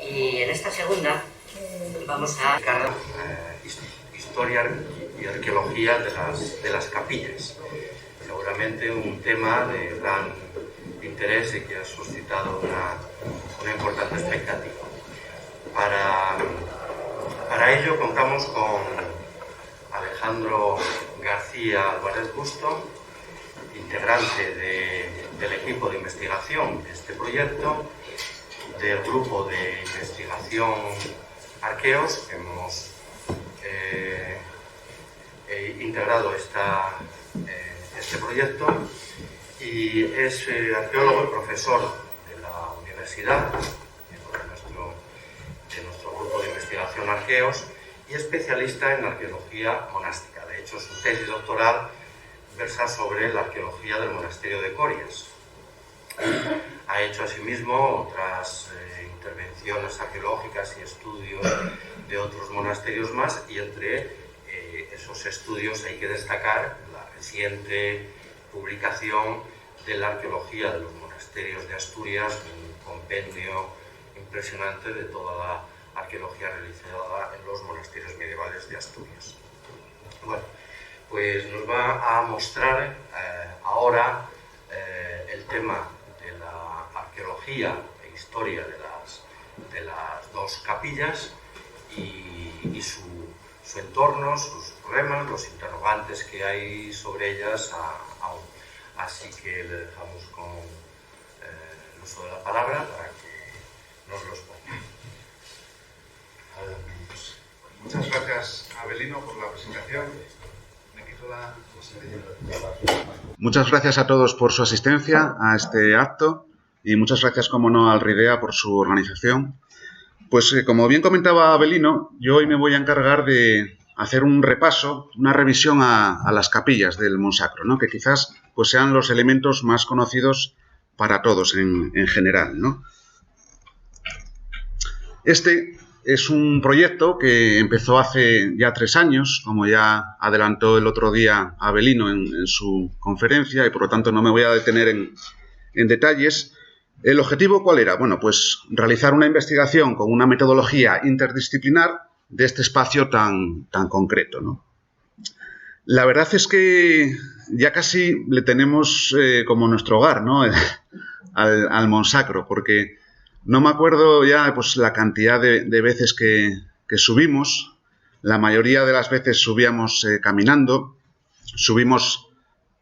Y en esta segunda vamos a hablar historia y arqueología de las capillas. Seguramente un tema de gran interés y que ha suscitado una importante expectativa. Para ello contamos con Alejandro García Álvarez Busto, integrante del equipo de investigación de este proyecto, del grupo de investigación Arqueos, que hemos integrado este proyecto, y es arqueólogo y profesor de la universidad, de nuestro grupo de investigación Arqueos, y especialista en arqueología monástica. De hecho, su tesis doctoral versa sobre la arqueología del monasterio de Corias. Ha hecho asimismo otras intervenciones arqueológicas y estudios de otros monasterios más, y entre esos estudios hay que destacar la reciente publicación de la arqueología de los monasterios de Asturias, un compendio impresionante de toda la arqueología realizada en los monasterios medievales de Asturias. Bueno, pues nos va a mostrar ahora el tema de la arqueología e historia de las dos capillas y su entorno, sus problemas, los interrogantes que hay sobre ellas aún. Así que le dejamos con el uso de la palabra para que nos los ponga. Muchas gracias, Abelino, por la presentación. Muchas gracias a todos por su asistencia a este acto y muchas gracias, como no, al RIDEA por su organización. Pues como bien comentaba Abelino, yo hoy me voy a encargar de hacer un repaso, una revisión a las capillas del Monsacro, ¿no? Que quizás pues sean los elementos más conocidos para todos en general, ¿no? Este es un proyecto que empezó hace ya 3 años, como ya adelantó el otro día Abelino en su conferencia, y por lo tanto no me voy a detener en detalles. ¿El objetivo cuál era? Bueno, pues realizar una investigación con una metodología interdisciplinar de este espacio tan concreto, ¿no? La verdad es que ya casi le tenemos como nuestro hogar, ¿no? al Monsacro, porque no me acuerdo ya pues la cantidad de veces que subimos. La mayoría de las veces subíamos caminando. Subimos,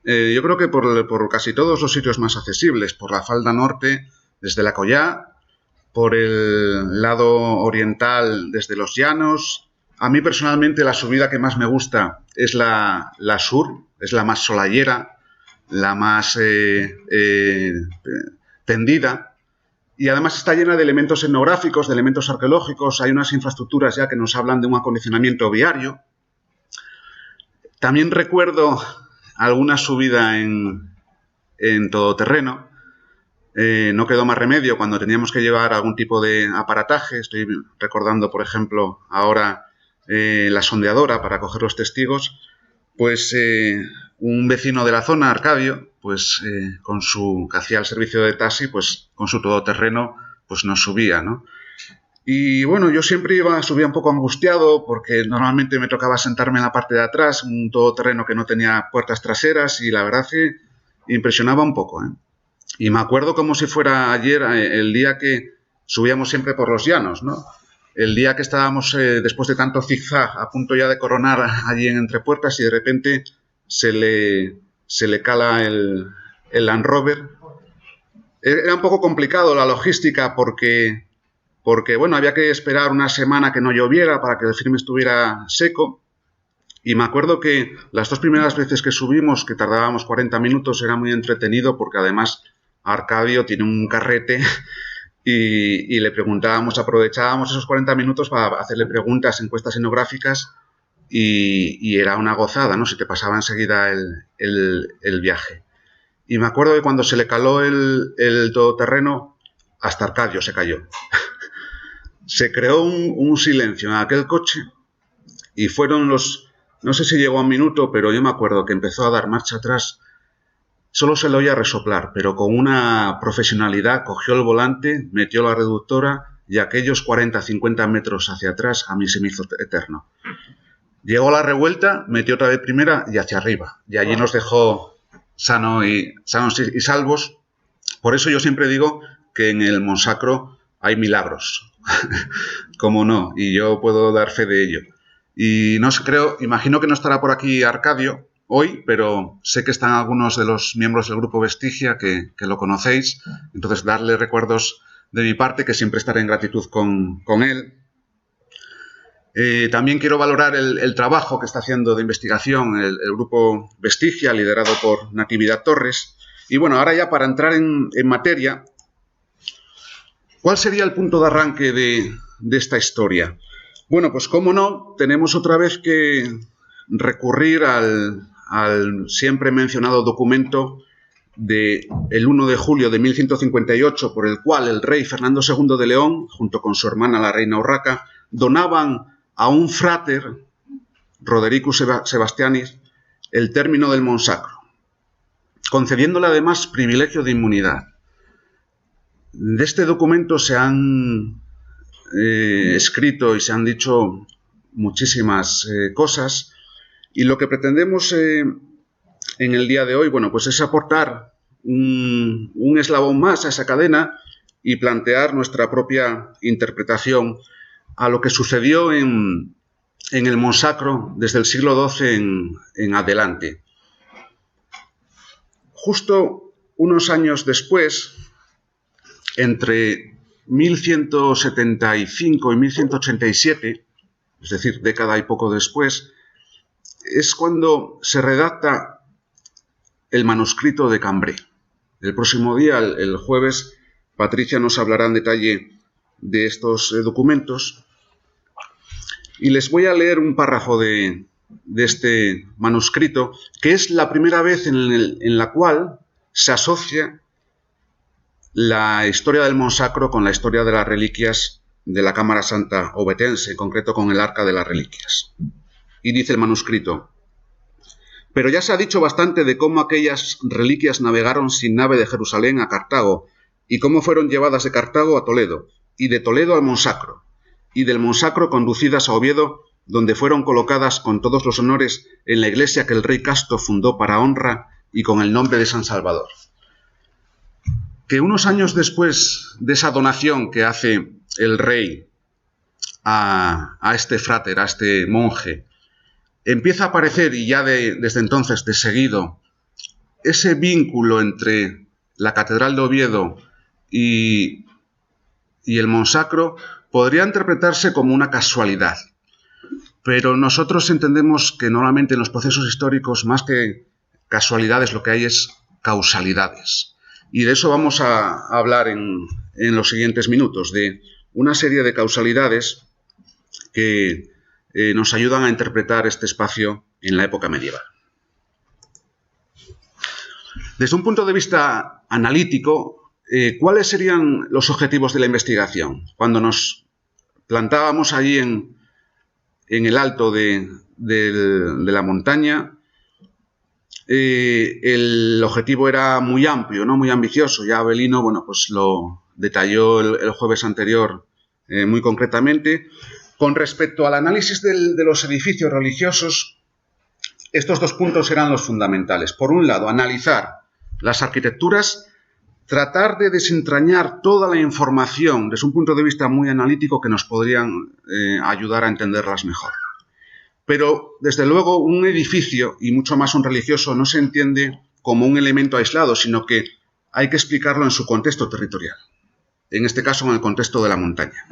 yo creo que por casi todos los sitios más accesibles. Por la falda norte, desde la Collá. Por el lado oriental, desde los Llanos. A mí personalmente la subida que más me gusta es la sur. Es la más solayera, la más tendida. Y además está llena de elementos etnográficos, de elementos arqueológicos. Hay unas infraestructuras ya que nos hablan de un acondicionamiento viario. También recuerdo alguna subida en todoterreno. No quedó más remedio cuando teníamos que llevar algún tipo de aparataje. Estoy recordando, por ejemplo, ahora la sondeadora para coger los testigos. Pues un vecino de la zona, Arcadio, pues que hacía el servicio de taxi, pues con su todoterreno pues nos subía, ¿no? Y bueno, yo siempre subía un poco angustiado porque normalmente me tocaba sentarme en la parte de atrás, un todoterreno que no tenía puertas traseras, y la verdad que impresionaba un poco, ¿eh? Y me acuerdo como si fuera ayer, el día que subíamos siempre por los Llanos, ¿no? El día que estábamos, después de tanto zigzag, a punto ya de coronar allí en Entrepuertas, y de repente se le cala el Land Rover. Era un poco complicado la logística porque bueno, había que esperar una semana que no lloviera para que el firme estuviera seco. Y me acuerdo que las 2 primeras veces que subimos, que tardábamos 40 minutos, era muy entretenido porque además Arcadio tiene un carrete y le preguntábamos, aprovechábamos esos 40 minutos para hacerle preguntas, encuestas etnográficas, y era una gozada, ¿no? Se te pasaba enseguida el viaje. Y me acuerdo que cuando se le caló el todoterreno, hasta Arcadio se cayó. Se creó un silencio en aquel coche y fueron no sé si llegó a un minuto, pero yo me acuerdo que empezó a dar marcha atrás. Solo se le oía resoplar, pero con una profesionalidad cogió el volante, metió la reductora y aquellos 40, 50 metros hacia atrás a mí se me hizo eterno. Llegó la revuelta, metió otra vez primera y hacia arriba. Y allí nos dejó sanos y salvos. Por eso yo siempre digo que en el Monsacro hay milagros. ¿Cómo no? Y yo puedo dar fe de ello. Y no sé, imagino que no estará por aquí Arcadio hoy, pero sé que están algunos de los miembros del grupo Vestigia que lo conocéis. Entonces, darle recuerdos de mi parte, que siempre estaré en gratitud con él. También quiero valorar el trabajo que está haciendo de investigación el grupo Vestigia, liderado por Natividad Torres. Y bueno, ahora ya para entrar en materia, ¿cuál sería el punto de arranque de esta historia? Bueno, pues cómo no, tenemos otra vez que recurrir al siempre mencionado documento del 1 de julio de 1158, por el cual el rey Fernando II de León, junto con su hermana la reina Urraca, donaban a un frater, Rodericus Sebastianis, el término del Monsacro, concediéndole además privilegio de inmunidad. De este documento se han escrito y se han dicho muchísimas cosas, y lo que pretendemos en el día de hoy, bueno, pues es aportar un eslabón más a esa cadena y plantear nuestra propia interpretación a lo que sucedió en el Monsacro desde el siglo XII en adelante. Justo unos años después, entre 1175 y 1187, es decir, década y poco después, es cuando se redacta el manuscrito de Cambrai. El próximo día, el jueves, Patricia nos hablará en detalle de estos documentos. Y les voy a leer un párrafo de este manuscrito, que es la primera vez en la cual se asocia la historia del Monsacro con la historia de las reliquias de la Cámara Santa obetense, en concreto con el Arca de las Reliquias. Y dice el manuscrito: pero ya se ha dicho bastante de cómo aquellas reliquias navegaron sin nave de Jerusalén a Cartago, y cómo fueron llevadas de Cartago a Toledo, y de Toledo al Monsacro, y del Monsacro conducidas a Oviedo, donde fueron colocadas con todos los honores en la iglesia que el rey Casto fundó para honra y con el nombre de San Salvador. Que unos años después de esa donación que hace el rey a este fráter, a este monje, empieza a aparecer, y ya desde entonces de seguido, ese vínculo entre la Catedral de Oviedo y el Monsacro, podría interpretarse como una casualidad. Pero nosotros entendemos que normalmente en los procesos históricos, más que casualidades, lo que hay es causalidades. Y de eso vamos a hablar en los siguientes minutos, de una serie de causalidades que nos ayudan a interpretar este espacio en la época medieval. Desde un punto de vista analítico, ¿cuáles serían los objetivos de la investigación? Cuando nos plantábamos allí en el alto de la montaña, el objetivo era muy amplio, ¿no? Muy ambicioso. Ya Avelino, bueno, pues lo detalló el jueves anterior muy concretamente. Con respecto al análisis de los edificios religiosos, estos dos puntos eran los fundamentales. Por un lado, analizar las arquitecturas, tratar de desentrañar toda la información desde un punto de vista muy analítico que nos podrían ayudar a entenderlas mejor. Pero, desde luego, un edificio, y mucho más un religioso, no se entiende como un elemento aislado, sino que hay que explicarlo en su contexto territorial. En este caso, en el contexto de la montaña.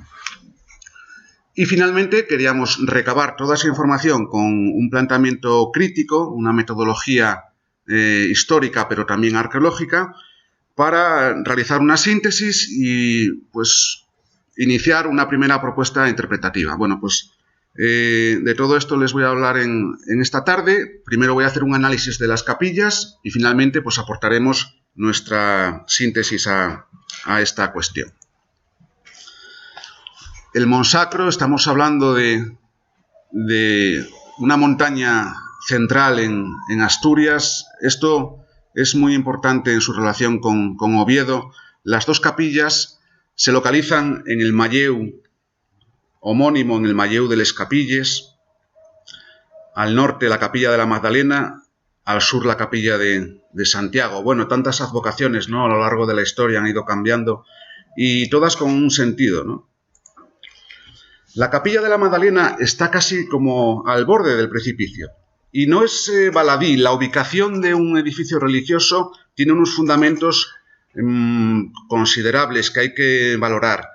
Y finalmente queríamos recabar toda esa información con un planteamiento crítico, una metodología histórica pero también arqueológica, para realizar una síntesis y pues iniciar una primera propuesta interpretativa. Bueno, pues de todo esto les voy a hablar en esta tarde. Primero voy a hacer un análisis de las capillas y finalmente pues aportaremos nuestra síntesis a esta cuestión. El Monsacro, estamos hablando de una montaña central en Asturias. Esto es muy importante en su relación con Oviedo. Las dos capillas se localizan en el Manlleu homónimo, en el Manlleu de les Capilles, al norte la Capilla de la Magdalena, al sur la Capilla de Santiago. Bueno, tantas advocaciones, ¿no?, a lo largo de la historia han ido cambiando y todas con un sentido, ¿no? La Capilla de la Magdalena está casi como al borde del precipicio y no es baladí. La ubicación de un edificio religioso tiene unos fundamentos considerables que hay que valorar.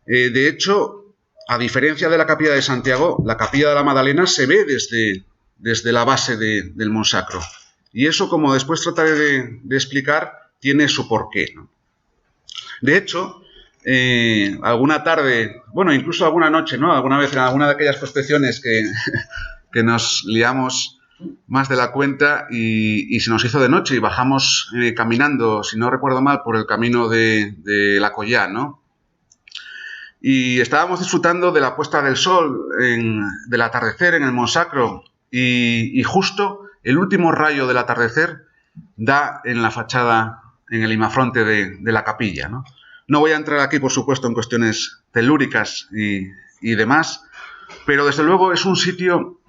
De hecho, a diferencia de la Capilla de Santiago, la Capilla de la Magdalena se ve desde la base del Monsacro. Y eso, como después trataré de explicar, tiene su porqué, ¿no? De hecho, alguna tarde, bueno, incluso alguna noche, ¿no?, alguna vez en alguna de aquellas prospecciones que nos liamos más de la cuenta y se nos hizo de noche y bajamos caminando, si no recuerdo mal, por el camino de la Collá, ¿no? Y estábamos disfrutando de la puesta del sol, del atardecer en el Monsacro y justo el último rayo del atardecer da en la fachada, en el imafronte de la capilla, ¿no? No voy a entrar aquí, por supuesto, en cuestiones telúricas y demás, pero desde luego es un sitio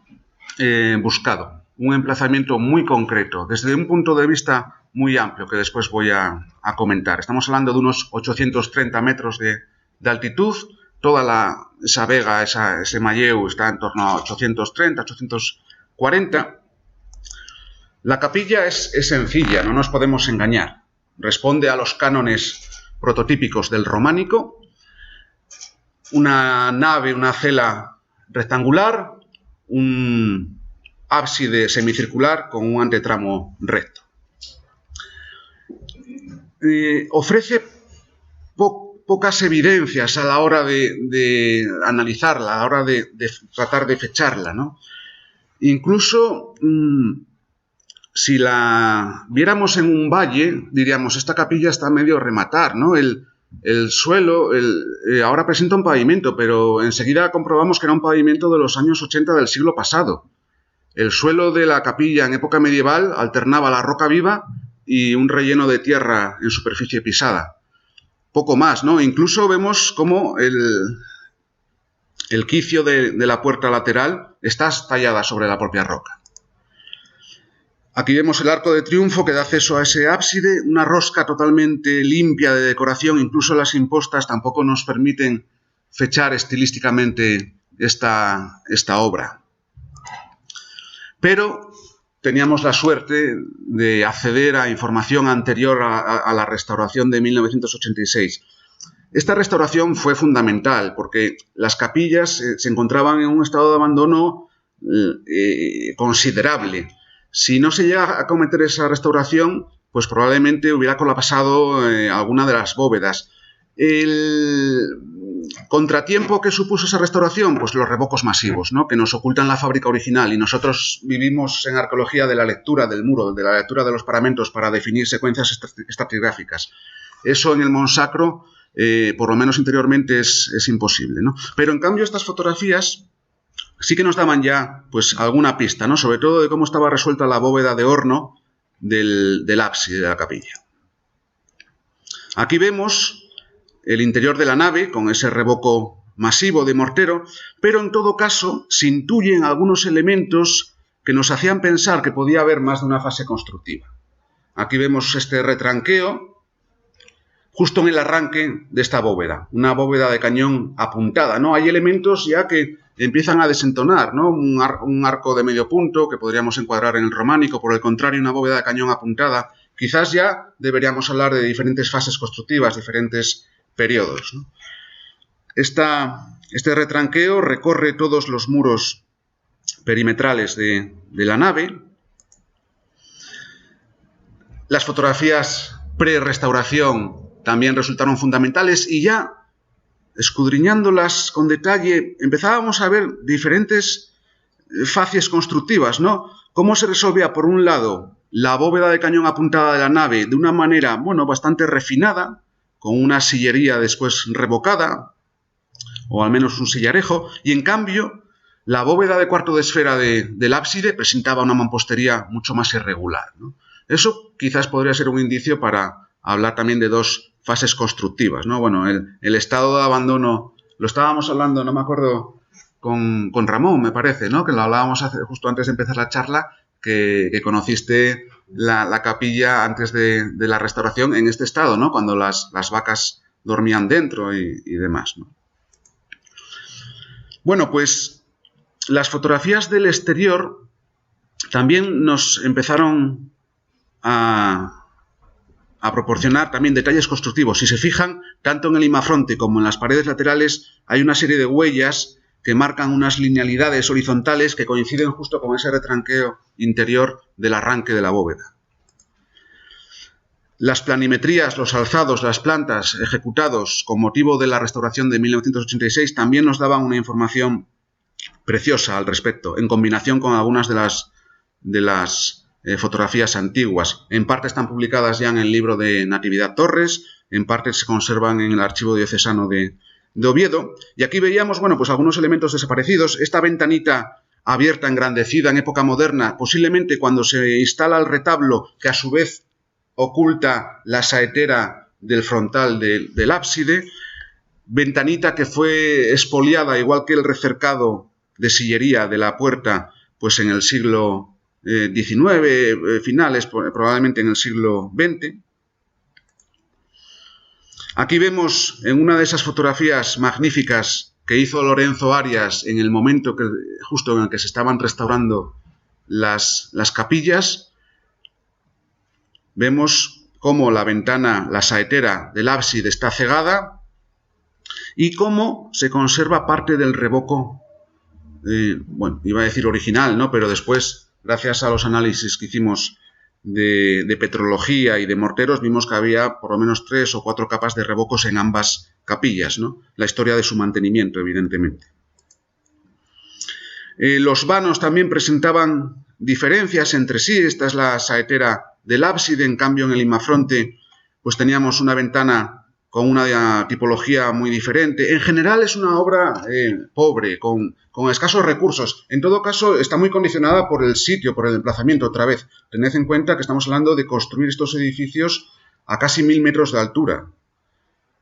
buscado, un emplazamiento muy concreto, desde un punto de vista muy amplio, que después voy a comentar. Estamos hablando de unos 830 metros de altitud, toda esa vega, ese Manlleu está en torno a 830, 840. La capilla es sencilla, no nos podemos engañar. Responde a los cánones prototípicos del románico. Una nave, una cela rectangular, un ábside semicircular con un antetramo recto. Ofrece pocas evidencias a la hora de analizarla, a la hora de tratar de fecharla, ¿no? Incluso si la viéramos en un valle, diríamos, esta capilla está medio a rematar, ¿no? El suelo ahora presenta un pavimento, pero enseguida comprobamos que era un pavimento de los años 80 del siglo pasado. El suelo de la capilla en época medieval alternaba la roca viva y un relleno de tierra en superficie pisada. Poco más, ¿no? Incluso vemos cómo el quicio de la puerta lateral está tallada sobre la propia roca. Aquí vemos el arco de triunfo que da acceso a ese ábside, una rosca totalmente limpia de decoración. Incluso las impostas tampoco nos permiten fechar estilísticamente esta obra. Pero teníamos la suerte de acceder a información anterior a la restauración de 1986. Esta restauración fue fundamental porque las capillas se encontraban en un estado de abandono considerable. Si no se llega a cometer esa restauración, pues probablemente hubiera colapsado alguna de las bóvedas. El contratiempo que supuso esa restauración, pues los revocos masivos, ¿no?, que nos ocultan la fábrica original, y nosotros vivimos en arqueología de la lectura del muro, de la lectura de los paramentos para definir secuencias estratigráficas. Eso en el Monsacro, por lo menos interiormente, es imposible, ¿no? Pero en cambio estas fotografías sí que nos daban ya pues alguna pista, ¿no?, sobre todo de cómo estaba resuelta la bóveda de horno del ábside de la capilla. Aquí vemos el interior de la nave con ese revoco masivo de mortero, pero en todo caso se intuyen algunos elementos que nos hacían pensar que podía haber más de una fase constructiva. Aquí vemos este retranqueo justo en el arranque de esta bóveda, una bóveda de cañón apuntada, ¿no? Hay elementos ya que empiezan a desentonar, ¿no? Un arco de medio punto que podríamos encuadrar en el románico, por el contrario, una bóveda de cañón apuntada. Quizás ya deberíamos hablar de diferentes fases constructivas, diferentes periodos, ¿no? Este retranqueo recorre todos los muros perimetrales de la nave. Las fotografías pre-restauración también resultaron fundamentales y ya escudriñándolas con detalle empezábamos a ver diferentes facies constructivas, ¿no? Cómo se resolvía, por un lado, la bóveda de cañón apuntada de la nave de una manera, bueno, bastante refinada, con una sillería después revocada, o al menos un sillarejo, y en cambio la bóveda de cuarto de esfera del ábside presentaba una mampostería mucho más irregular, ¿no? Eso quizás podría ser un indicio para hablar también de dos fases constructivas, ¿no? Bueno, el estado de abandono, lo estábamos hablando, no me acuerdo, con Ramón, me parece, ¿no? Que lo hablábamos justo antes de empezar la charla, que conociste la capilla antes de la restauración en este estado, ¿no? Cuando las vacas dormían dentro y demás, ¿no? Bueno, pues las fotografías del exterior también nos empezaron a proporcionar también detalles constructivos. Si se fijan, tanto en el imafronte como en las paredes laterales hay una serie de huellas que marcan unas linealidades horizontales que coinciden justo con ese retranqueo interior del arranque de la bóveda. Las planimetrías, los alzados, las plantas ejecutados con motivo de la restauración de 1986 también nos daban una información preciosa al respecto, en combinación con algunas de las fotografías antiguas. En parte están publicadas ya en el libro de Natividad Torres, en parte se conservan en el archivo diocesano de Oviedo. Y aquí veíamos, bueno, pues algunos elementos desaparecidos. Esta ventanita abierta, engrandecida en época moderna, posiblemente cuando se instala el retablo, que a su vez oculta la saetera del frontal del ábside. Ventanita que fue expoliada, igual que el recercado de sillería de la puerta, pues en el siglo XIX, finales, probablemente en el siglo XX. Aquí vemos en una de esas fotografías magníficas que hizo Lorenzo Arias en el momento justo en el que se estaban restaurando las capillas, vemos cómo la ventana, la saetera del ábside está cegada y cómo se conserva parte del revoco, bueno, iba a decir original, ¿no? Pero después, gracias a los análisis que hicimos de petrología y de morteros, vimos que había por lo menos 3 o 4 capas de revocos en ambas capillas, ¿no? La historia de su mantenimiento, evidentemente. Los vanos también presentaban diferencias entre sí. Esta es la saetera del ábside, en cambio en el imafronte pues teníamos una ventana con una tipología muy diferente. En general es una obra pobre, con escasos recursos. En todo caso, está muy condicionada por el sitio, por el emplazamiento. Otra vez, tened en cuenta que estamos hablando de construir estos edificios a casi 1000 metros de altura,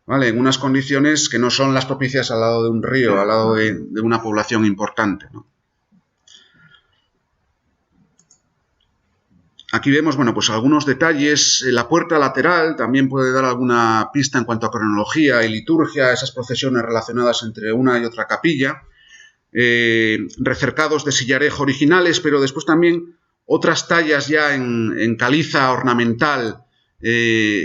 ¿vale? En unas condiciones que no son las propicias al lado de un río, al lado de una población importante, ¿no? Aquí vemos, bueno, pues algunos detalles. La puerta lateral también puede dar alguna pista en cuanto a cronología y liturgia, esas procesiones relacionadas entre una y otra capilla. Recercados de sillarejo originales, pero después también otras tallas ya en caliza ornamental,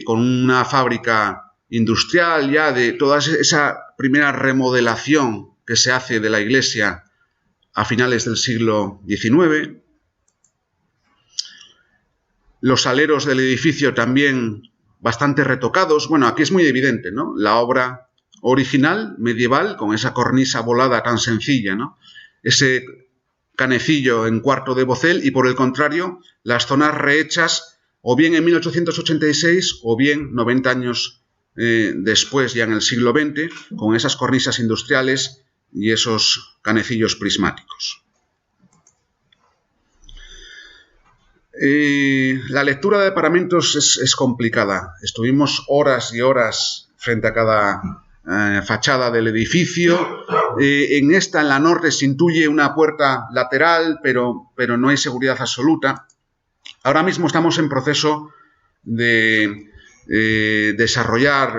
con una fábrica industrial ya de toda esa primera remodelación que se hace de la iglesia a finales del siglo XIX. Los aleros del edificio también bastante retocados. Bueno, aquí es muy evidente, ¿no? La obra original, medieval, con esa cornisa volada tan sencilla, ¿no? Ese canecillo en cuarto de bocel y, por el contrario, las zonas rehechas o bien en 1886 o bien 90 años después, ya en el siglo XX, con esas cornisas industriales y esos canecillos prismáticos. La lectura de paramentos es complicada. Estuvimos horas y horas frente a cada fachada del edificio. En la norte se intuye una puerta lateral, pero no hay seguridad absoluta. Ahora mismo estamos en proceso de desarrollar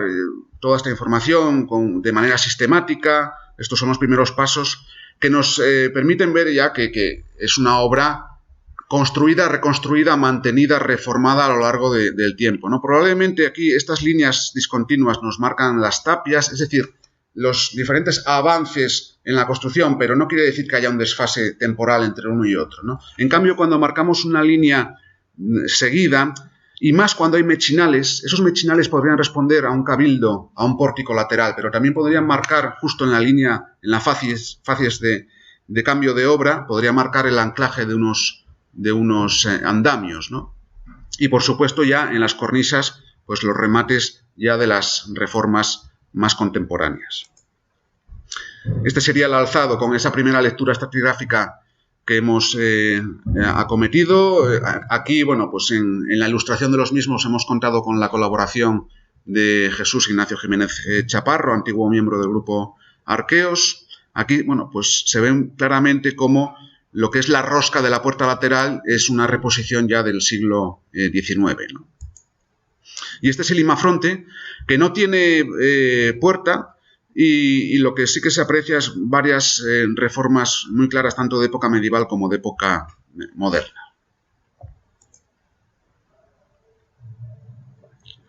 toda esta información de manera sistemática. Estos son los primeros pasos que nos permiten ver ya que es una obra construida, reconstruida, mantenida, reformada a lo largo del tiempo, ¿no? Probablemente aquí estas líneas discontinuas nos marcan las tapias, es decir, los diferentes avances en la construcción, pero no quiere decir que haya un desfase temporal entre uno y otro, ¿no? En cambio, cuando marcamos una línea seguida, y más cuando hay mechinales, esos mechinales podrían responder a un cabildo, a un pórtico lateral, pero también podrían marcar justo en la línea, en las facies de cambio de obra, podría marcar el anclaje de unos andamios, ¿no? Y por supuesto ya en las cornisas, pues los remates ya de las reformas más contemporáneas. Este sería el alzado con esa primera lectura estratigráfica que hemos acometido. Aquí, bueno, pues en la ilustración de los mismos hemos contado con la colaboración de Jesús Ignacio Jiménez Chaparro, antiguo miembro del grupo Arqueos. Aquí, bueno, pues se ven claramente cómo lo que es la rosca de la puerta lateral es una reposición ya del siglo XIX, ¿no? Y este es el imafronte, que no tiene puerta, y lo que sí que se aprecia es varias reformas muy claras, tanto de época medieval como de época moderna.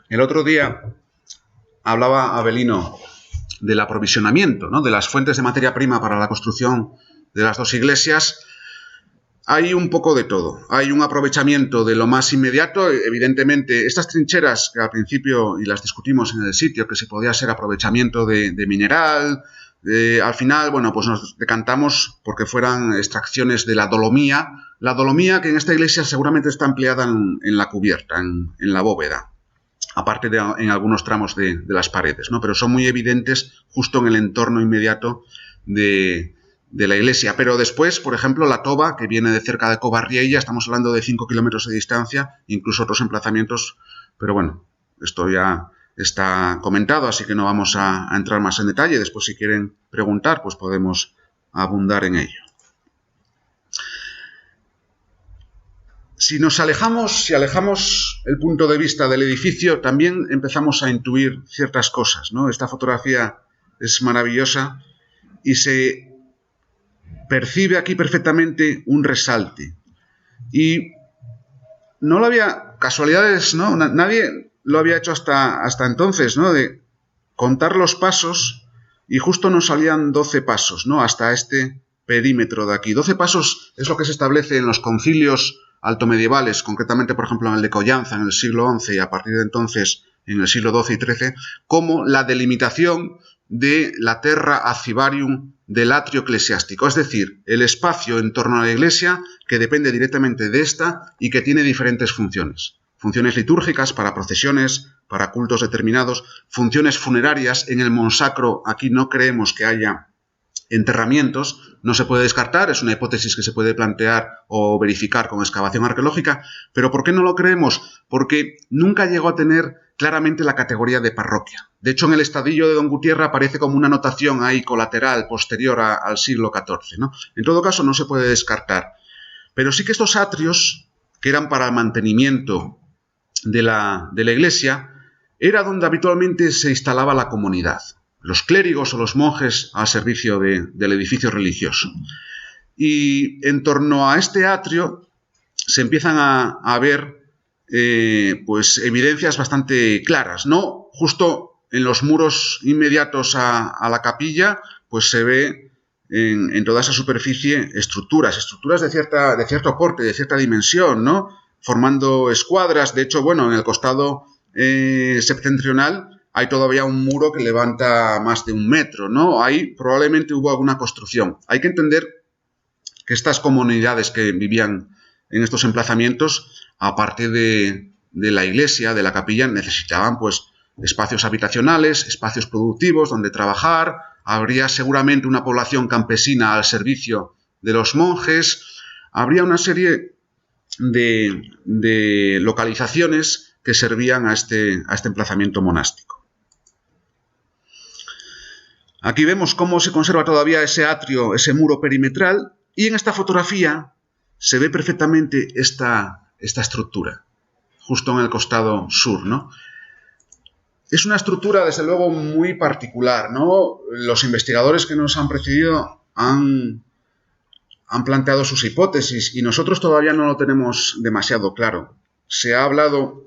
El otro día hablaba Avelino del aprovisionamiento, ¿no?, de las fuentes de materia prima para la construcción de las dos iglesias. Hay un poco de todo. Hay un aprovechamiento de lo más inmediato. Evidentemente, estas trincheras que al principio, y las discutimos en el sitio, que si podía ser aprovechamiento de mineral, al final, bueno, pues nos decantamos porque fueran extracciones de la dolomía. La dolomía que en esta iglesia seguramente está empleada en la cubierta, en la bóveda, aparte de en algunos tramos de las paredes, ¿no? Pero son muy evidentes justo en el entorno inmediato de la iglesia. Pero después, por ejemplo, la toba, que viene de cerca de Covarriella, estamos hablando de 5 kilómetros de distancia, incluso otros emplazamientos, pero bueno, esto ya está comentado, así que no vamos a entrar más en detalle. Después, si quieren preguntar, pues podemos abundar en ello. Si alejamos el punto de vista del edificio, también empezamos a intuir ciertas cosas, ¿no? Esta fotografía es maravillosa y se percibe aquí perfectamente un resalte. Y no lo había, casualidades, ¿no? Nadie lo había hecho hasta entonces, ¿no? De contar los pasos, y justo nos salían 12 pasos, ¿no? Hasta este perímetro de aquí. 12 pasos es lo que se establece en los concilios altomedievales, concretamente, por ejemplo, en el de Collanza en el siglo XI y a partir de entonces en el siglo XII y XIII, como la delimitación de la terra acivarium del atrio eclesiástico, es decir, el espacio en torno a la iglesia que depende directamente de esta y que tiene diferentes funciones. Funciones litúrgicas para procesiones, para cultos determinados, funciones funerarias. En el Monsacro aquí no creemos que haya enterramientos, no se puede descartar, es una hipótesis que se puede plantear o verificar con excavación arqueológica, pero ¿por qué no lo creemos? Porque nunca llegó a tener claramente la categoría de parroquia. De hecho, en el estadillo de Don Gutierre aparece como una anotación ahí colateral posterior al siglo XIV, ¿no? En todo caso, no se puede descartar. Pero sí que estos atrios, que eran para el mantenimiento de la iglesia, era donde habitualmente se instalaba la comunidad, los clérigos o los monjes al servicio del edificio religioso. Y en torno a este atrio se empiezan a ver pues evidencias bastante claras, ¿no? Justo en los muros inmediatos a la capilla, pues se ve en toda esa superficie estructuras de cierto porte, de cierta dimensión, ¿no? Formando escuadras. De hecho, bueno, en el costado septentrional hay todavía un muro que levanta más de 1 metro, ¿no? Ahí probablemente hubo alguna construcción. Hay que entender que estas comunidades que vivían en estos emplazamientos, aparte de la iglesia, de la capilla, necesitaban pues espacios habitacionales, espacios productivos donde trabajar. Habría seguramente una población campesina al servicio de los monjes. Habría una serie de localizaciones que servían a este emplazamiento monástico. Aquí vemos cómo se conserva todavía ese atrio, ese muro perimetral, y en esta fotografía se ve perfectamente esta estructura, justo en el costado sur, ¿no? Es una estructura, desde luego, muy particular, ¿no? Los investigadores que nos han precedido han planteado sus hipótesis y nosotros todavía no lo tenemos demasiado claro. Se ha hablado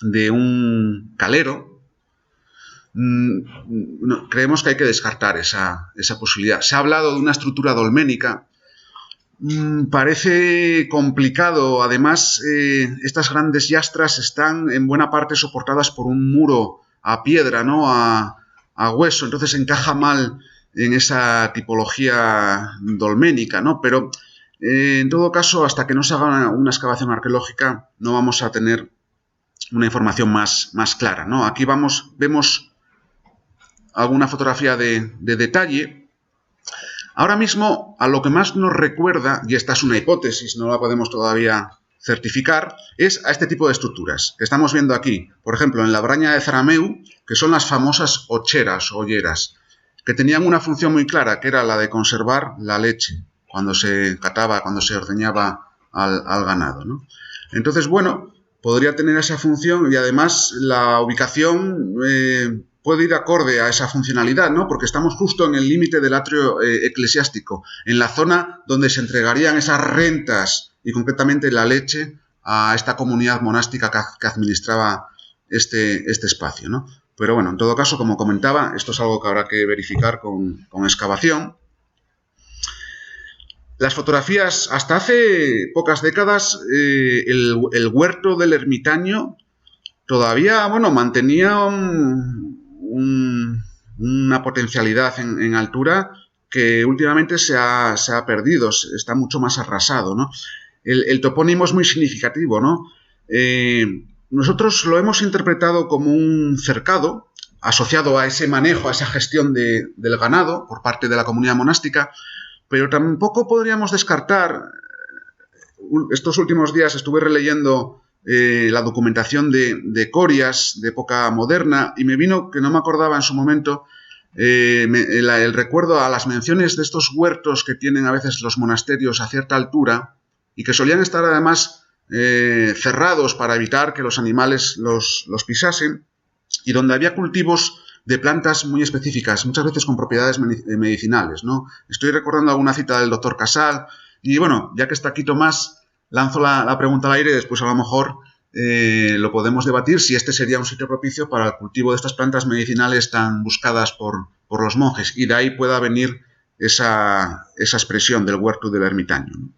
de un calero. Creemos que hay que descartar esa posibilidad. Se ha hablado de una estructura dolménica. Parece complicado. Además, estas grandes yastras están en buena parte soportadas por un muro a piedra, ¿no? A hueso. Entonces encaja mal en esa tipología dolménica, ¿no? Pero en todo caso, hasta que no se haga una excavación arqueológica, no vamos a tener una información más clara, ¿no? Aquí vemos alguna fotografía de detalle. Ahora mismo, a lo que más nos recuerda, y esta es una hipótesis, no la podemos todavía certificar es a este tipo de estructuras que estamos viendo aquí. Por ejemplo, en la Braña de Zarameu, que son las famosas ocheras o olleras, que tenían una función muy clara, que era la de conservar la leche cuando se cataba, cuando se ordeñaba al ganado, ¿no? Entonces, bueno, podría tener esa función y además la ubicación puede ir acorde a esa funcionalidad, ¿no? Porque estamos justo en el límite del atrio eclesiástico, en la zona donde se entregarían esas rentas y concretamente la leche a esta comunidad monástica que administraba este espacio, ¿no? Pero bueno, en todo caso, como comentaba, esto es algo que habrá que verificar con excavación. Las fotografías, hasta hace pocas décadas, el huerto del ermitaño todavía, bueno, mantenía una potencialidad en altura que últimamente se ha perdido, está mucho más arrasado, ¿no? El topónimo es muy significativo, ¿no? Nosotros lo hemos interpretado como un cercado asociado a ese manejo, a esa gestión del ganado por parte de la comunidad monástica, pero tampoco podríamos descartar. Estos últimos días estuve releyendo la documentación de Corias de época moderna y me vino, que no me acordaba en su momento, el recuerdo a las menciones de estos huertos que tienen a veces los monasterios a cierta altura y que solían estar además cerrados para evitar que los animales los pisasen, y donde había cultivos de plantas muy específicas, muchas veces con propiedades medicinales, ¿no? Estoy recordando alguna cita del doctor Casal y bueno, ya que está aquí Tomás, lanzo la pregunta al aire y después a lo mejor lo podemos debatir si este sería un sitio propicio para el cultivo de estas plantas medicinales tan buscadas por los monjes, y de ahí pueda venir esa expresión del huerto del ermitaño, ¿no?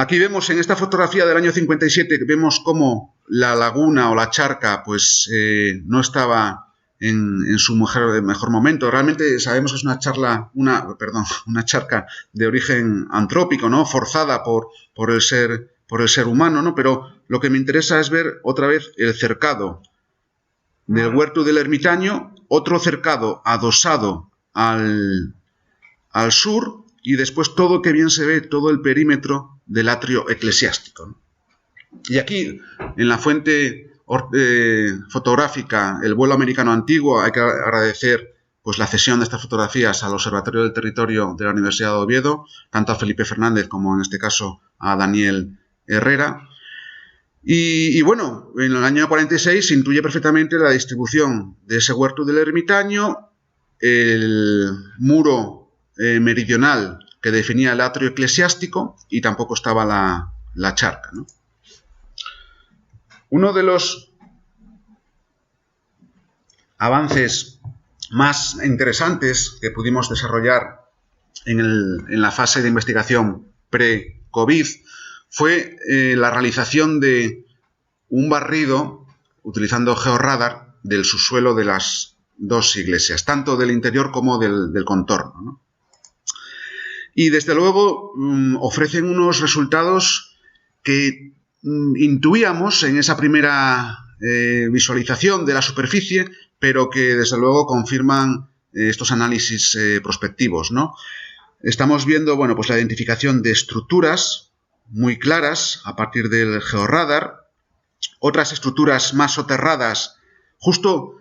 Aquí vemos en esta fotografía del año 57, vemos cómo la laguna o la charca pues no estaba en su mejor momento. Realmente sabemos que es una charca de origen antrópico, ¿no? Forzada por el ser humano, ¿no? Pero lo que me interesa es ver otra vez el cercado del huerto del ermitaño, otro cercado adosado al sur, y después todo, que bien se ve, todo el perímetro del atrio eclesiástico, ¿no? Y aquí, en la fuente fotográfica El vuelo americano antiguo, hay que agradecer pues la cesión de estas fotografías al Observatorio del Territorio de la Universidad de Oviedo, tanto a Felipe Fernández como en este caso a Daniel Herrera. Y bueno, en el año 46 se intuye perfectamente la distribución de ese huerto del ermitaño, el muro meridional que definía el atrio eclesiástico, y tampoco estaba la charca, ¿no? Uno de los avances más interesantes que pudimos desarrollar en la fase de investigación pre-COVID fue la realización de un barrido utilizando georradar del subsuelo de las dos iglesias, tanto del interior como del contorno, ¿no? Y desde luego ofrecen unos resultados que intuíamos en esa primera visualización de la superficie, pero que desde luego confirman estos análisis prospectivos, ¿no? Estamos viendo, bueno, pues la identificación de estructuras muy claras a partir del georradar, otras estructuras más soterradas, justo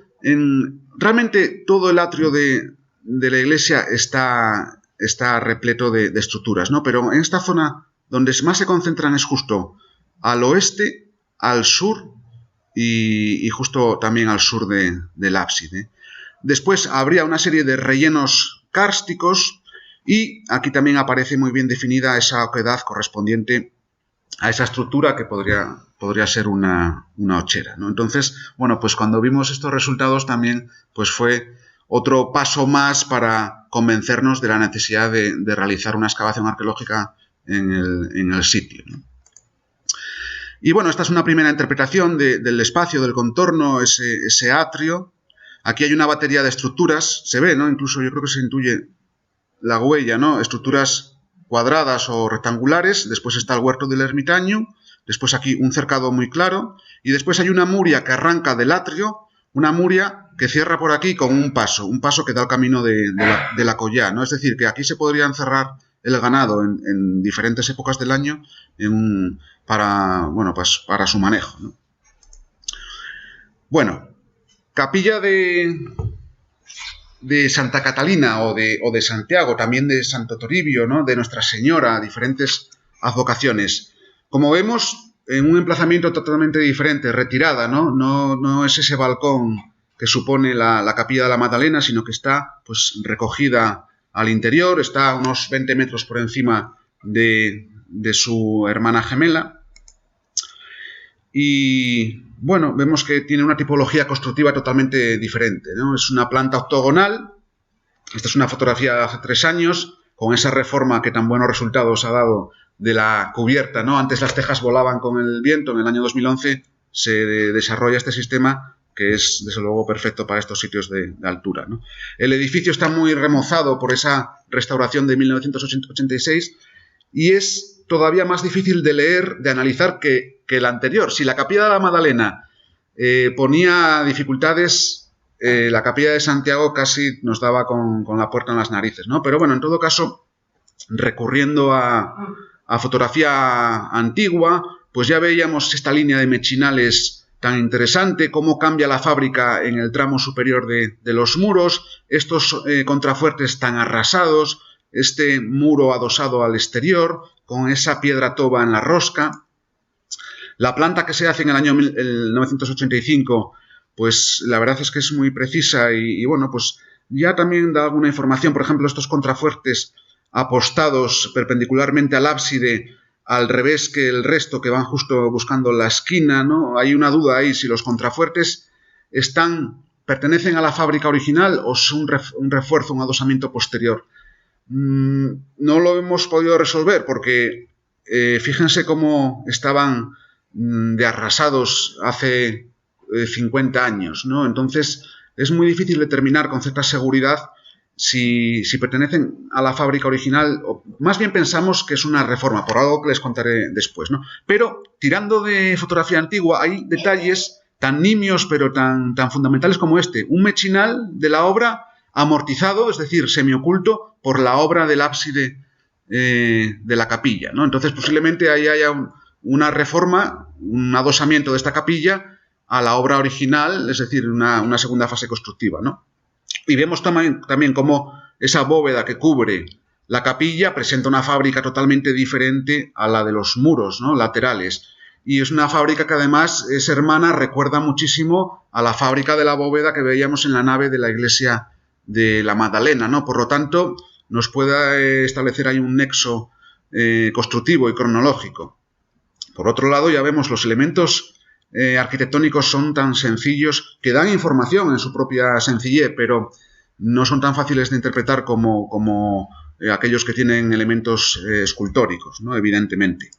realmente todo el atrio de la iglesia está repleto de estructuras, ¿no? Pero en esta zona donde más se concentran es justo al oeste, al sur y justo también al sur del ábside. Después habría una serie de rellenos kársticos y aquí también aparece muy bien definida esa oquedad correspondiente a esa estructura que podría ser una ochera, ¿no? Entonces, bueno, pues cuando vimos estos resultados también pues fue otro paso más para convencernos de la necesidad de realizar una excavación arqueológica en el sitio, ¿no? Y bueno, esta es una primera interpretación del espacio, del contorno, ese atrio. Aquí hay una batería de estructuras, se ve, ¿no? Incluso yo creo que se intuye la huella, ¿no? Estructuras cuadradas o rectangulares, después está el huerto del ermitaño, después aquí un cercado muy claro, y después hay una muria que arranca del atrio, una muria que cierra por aquí con un paso que da el camino de la collá, ¿no? Es decir, que aquí se podrían cerrar el ganado en diferentes épocas del año para su manejo, ¿no? Bueno, capilla de Santa Catalina o de Santiago, también de Santo Toribio, ¿no? De Nuestra Señora, diferentes advocaciones. Como vemos, en un emplazamiento totalmente diferente, retirada, ¿no? No es ese balcón que supone la capilla de la Magdalena, sino que está pues recogida al interior, está a unos 20 metros por encima de su hermana gemela. Y bueno, vemos que tiene una tipología constructiva totalmente diferente, ¿no? Es una planta octogonal. Esta es una fotografía de hace 3 años, con esa reforma que tan buenos resultados ha dado de la cubierta, ¿no? Antes las tejas volaban con el viento. En el año 2011 se desarrolla este sistema que es, desde luego, perfecto para estos sitios de altura, ¿no? El edificio está muy remozado por esa restauración de 1986 y es todavía más difícil de leer, de analizar que el anterior. Si la capilla de la Magdalena ponía dificultades, la capilla de Santiago casi nos daba con la puerta en las narices, ¿no? Pero bueno, en todo caso, recurriendo a fotografía antigua, pues ya veíamos esta línea de mechinales tan interesante, cómo cambia la fábrica en el tramo superior de los muros, estos contrafuertes tan arrasados, este muro adosado al exterior, con esa piedra toba en la rosca. La planta que se hace en el año 1985, pues la verdad es que es muy precisa y bueno, pues ya también da alguna información. Por ejemplo, estos contrafuertes apostados perpendicularmente al ábside, al revés que el resto, que van justo buscando la esquina, ¿no? Hay una duda ahí si los contrafuertes pertenecen a la fábrica original o son un refuerzo, un adosamiento posterior. No lo hemos podido resolver porque fíjense cómo estaban de arrasados hace 50 años, ¿no? Entonces es muy difícil determinar con cierta seguridad si pertenecen a la fábrica original, o más bien pensamos que es una reforma, por algo que les contaré después, ¿no? Pero tirando de fotografía antigua hay detalles tan nimios pero tan fundamentales como este. Un mechinal de la obra amortizado, es decir, semioculto por la obra del ábside de la capilla, ¿no? Entonces posiblemente ahí haya una reforma, un adosamiento de esta capilla a la obra original, es decir, una segunda fase constructiva, ¿no? Y vemos también cómo esa bóveda que cubre la capilla presenta una fábrica totalmente diferente a la de los muros, ¿no? Laterales. Y es una fábrica que además es hermana, recuerda muchísimo a la fábrica de la bóveda que veíamos en la nave de la iglesia de la Magdalena, ¿no? Por lo tanto, nos puede establecer ahí un nexo constructivo y cronológico. Por otro lado, ya vemos los elementos arquitectónicos son tan sencillos que dan información en su propia sencillez, pero no son tan fáciles de interpretar como aquellos que tienen elementos escultóricos, ¿no? Evidentemente.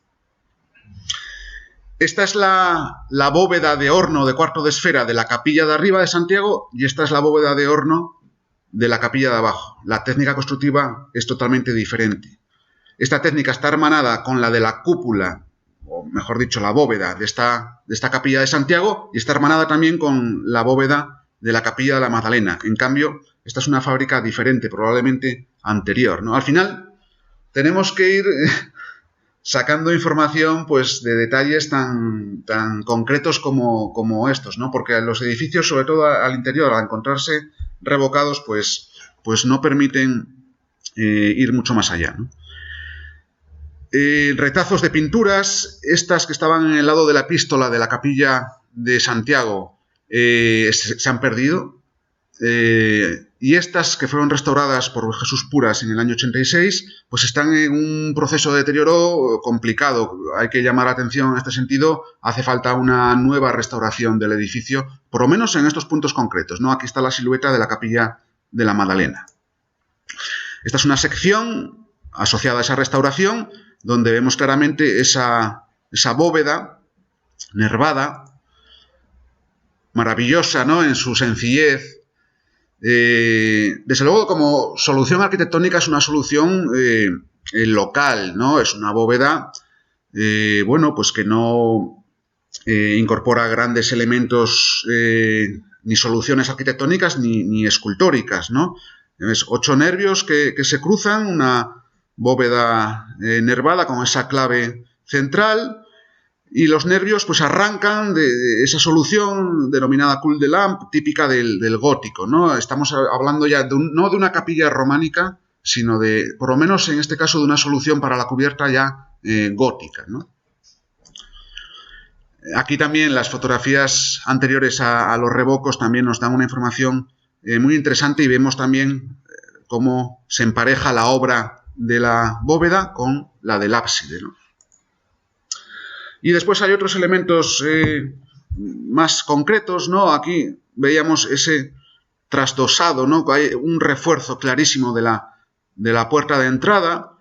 Esta es la bóveda de horno de cuarto de esfera de la capilla de arriba de Santiago y esta es la bóveda de horno de la capilla de abajo. La técnica constructiva es totalmente diferente. Esta técnica está hermanada con la de la cúpula, o mejor dicho, la bóveda de esta capilla de Santiago, y está hermanada también con la bóveda de la capilla de la Magdalena. En cambio, esta es una fábrica diferente, probablemente anterior, ¿no? Al final, tenemos que ir sacando información pues, de detalles tan concretos como estos, ¿no? Porque los edificios, sobre todo al interior, al encontrarse revocados, pues no permiten ir mucho más allá, ¿no? Retazos de pinturas, estas que estaban en el lado de la epístola de la capilla de Santiago se han perdido, y estas que fueron restauradas por Jesús Puras en el año 86 pues están en un proceso de deterioro complicado. Hay que llamar la atención en este sentido, hace falta una nueva restauración del edificio, por lo menos en estos puntos concretos, ¿no? Aquí está la silueta de la capilla de la Magdalena. Esta es una sección asociada a esa restauración donde vemos claramente esa bóveda nervada, maravillosa, ¿no? En su sencillez. Desde luego, como solución arquitectónica es una solución local, ¿no? Es una bóveda, bueno, pues que no incorpora grandes elementos ni soluciones arquitectónicas ni escultóricas, ¿no? Es 8 nervios que se cruzan, bóveda nervada con esa clave central, y los nervios pues arrancan de esa solución denominada cul de lamp, típica del gótico, ¿no? Estamos hablando ya no de una capilla románica, sino de, por lo menos en este caso, de una solución para la cubierta ya gótica, ¿no? Aquí también las fotografías anteriores a los revocos también nos dan una información muy interesante, y vemos también cómo se empareja la obra de la bóveda con la del ábside, ¿no? Y después hay otros elementos más concretos, ¿no? Aquí veíamos ese trasdosado, ¿no? Hay un refuerzo clarísimo de la puerta de entrada,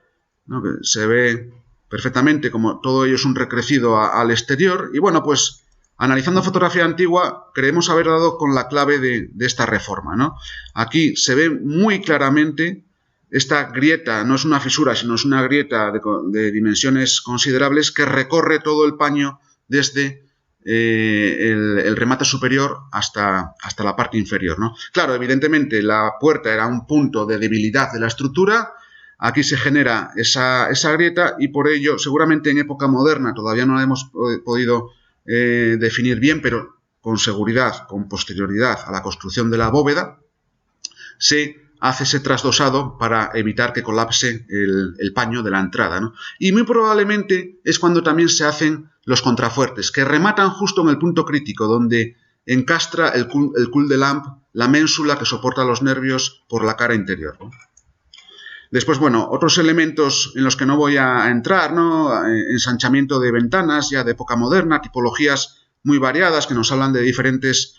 ¿no? Que se ve perfectamente como todo ello es un recrecido al exterior. Y bueno, pues analizando fotografía antigua, creemos haber dado con la clave de esta reforma, ¿no? Aquí se ve muy claramente esta grieta, no es una fisura, sino es una grieta de dimensiones considerables que recorre todo el paño desde el remate superior hasta la parte inferior, ¿no? Claro, evidentemente la puerta era un punto de debilidad de la estructura. Aquí se genera esa grieta, y por ello, seguramente en época moderna, todavía no la hemos podido definir bien, pero con seguridad, con posterioridad a la construcción de la bóveda, se hace ese trasdosado para evitar que colapse el paño de la entrada, ¿no? Y muy probablemente es cuando también se hacen los contrafuertes, que rematan justo en el punto crítico, donde encastra el cul de lamp, la ménsula que soporta los nervios por la cara interior, ¿no? Después, bueno, otros elementos en los que no voy a entrar, ¿no? Ensanchamiento de ventanas ya de época moderna, tipologías muy variadas que nos hablan de diferentes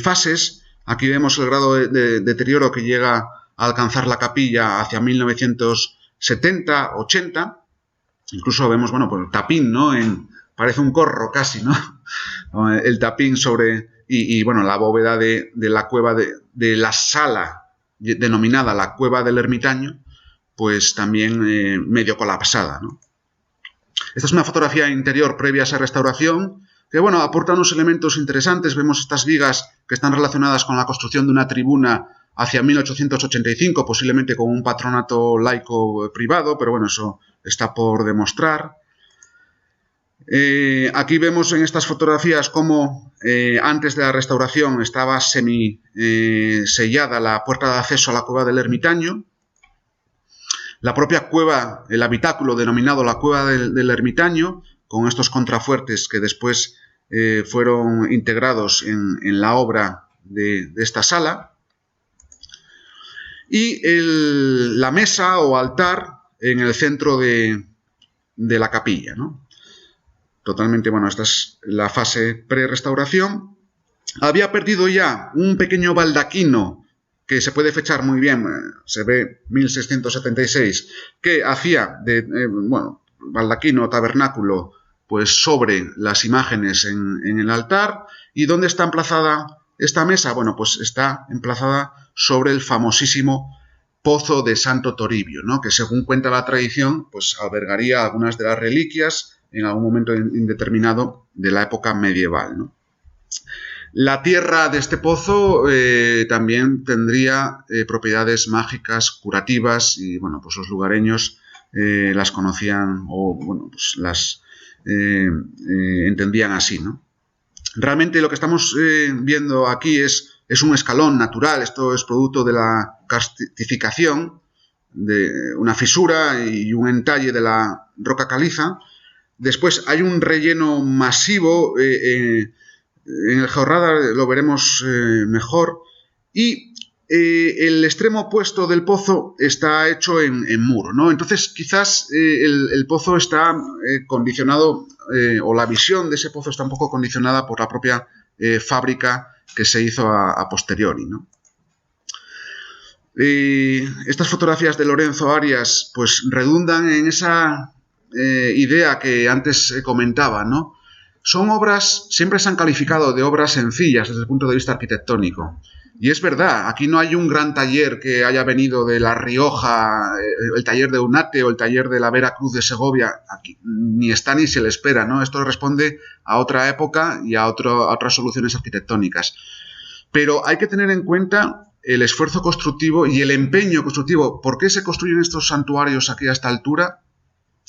fases. Aquí vemos el grado de deterioro que llega a alcanzar la capilla hacia 1970-80. Incluso vemos, bueno, pues el tapín, ¿no? Parece un corro casi, ¿no? El tapín sobre... Y bueno, la bóveda de la cueva de la sala denominada la Cueva del Ermitaño, pues también medio colapsada, ¿no? Esta es una fotografía interior previa a esa restauración, que bueno, aporta unos elementos interesantes. Vemos estas vigas que están relacionadas con la construcción de una tribuna hacia 1885, posiblemente con un patronato laico privado, pero bueno, eso está por demostrar. Aquí vemos en estas fotografías cómo antes de la restauración estaba sellada la puerta de acceso a la Cueva del Ermitaño. La propia cueva, el habitáculo denominado la Cueva del Ermitaño, con estos contrafuertes que después fueron integrados en la obra de esta sala. Y la mesa o altar en el centro de la capilla, ¿no? Totalmente, bueno, esta es la fase pre-restauración. Había perdido ya un pequeño baldaquino que se puede fechar muy bien, se ve 1676, que hacía baldaquino, tabernáculo, pues sobre las imágenes en el altar. ¿Y dónde está emplazada esta mesa? Bueno, pues está emplazada sobre el famosísimo Pozo de Santo Toribio, ¿no? Que según cuenta la tradición, pues albergaría algunas de las reliquias en algún momento indeterminado de la época medieval, ¿no? La tierra de este pozo también tendría propiedades mágicas, curativas, y bueno, pues los lugareños las conocían o bueno, pues las entendían así, ¿no? Realmente lo que estamos viendo aquí es un escalón natural. Esto es producto de la carstificación, de una fisura y un entalle de la roca caliza. Después hay un relleno masivo, en el georradar lo veremos mejor, y el extremo opuesto del pozo está hecho en muro, ¿no? Entonces quizás el pozo está condicionado, o la visión de ese pozo está un poco condicionada por la propia fábrica que se hizo a posteriori, ¿no? Estas fotografías de Lorenzo Arias pues redundan en esa idea que antes comentaba, ¿no? Son obras, siempre se han calificado de obras sencillas desde el punto de vista arquitectónico. Y es verdad, aquí no hay un gran taller que haya venido de La Rioja, el taller de Unate o el taller de la Vera Cruz de Segovia. Aquí ni está ni se le espera, ¿no? Esto responde a otra época y a otras soluciones arquitectónicas. Pero hay que tener en cuenta el esfuerzo constructivo y el empeño constructivo. ¿Por qué se construyen estos santuarios aquí a esta altura?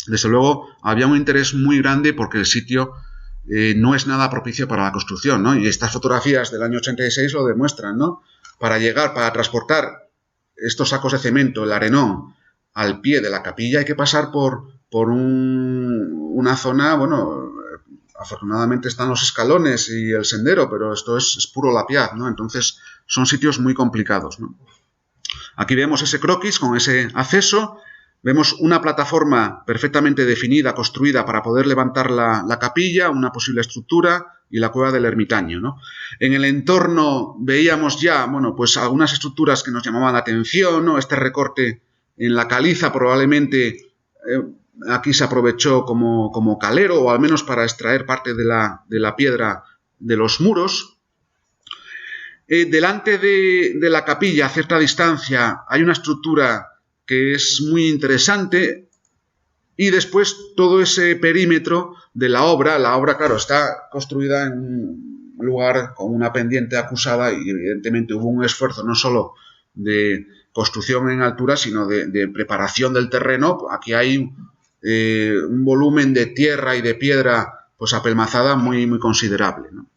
Desde luego, había un interés muy grande porque el sitio no es nada propicio para la construcción, ¿no? Y estas fotografías del año 86 lo demuestran, ¿no? Para transportar estos sacos de cemento, el arenón, al pie de la capilla hay que pasar por una zona, bueno, afortunadamente están los escalones y el sendero, pero esto es puro lapiaz, ¿no? Entonces son sitios muy complicados, ¿no? Aquí vemos ese croquis con ese acceso, vemos una plataforma perfectamente definida, construida para poder levantar la capilla, una posible estructura y la cueva del ermitaño, ¿no? En el entorno veíamos ya, bueno, pues algunas estructuras que nos llamaban la atención, ¿no? Este recorte en la caliza probablemente aquí se aprovechó como calero o al menos para extraer parte de la piedra de los muros. Delante de la capilla, a cierta distancia, hay una estructura que es muy interesante y después todo ese perímetro de la obra, claro, está construida en un lugar con una pendiente acusada y evidentemente hubo un esfuerzo no solo de construcción en altura, sino de preparación del terreno. Aquí hay un volumen de tierra y de piedra pues apelmazada muy, muy considerable, ¿no?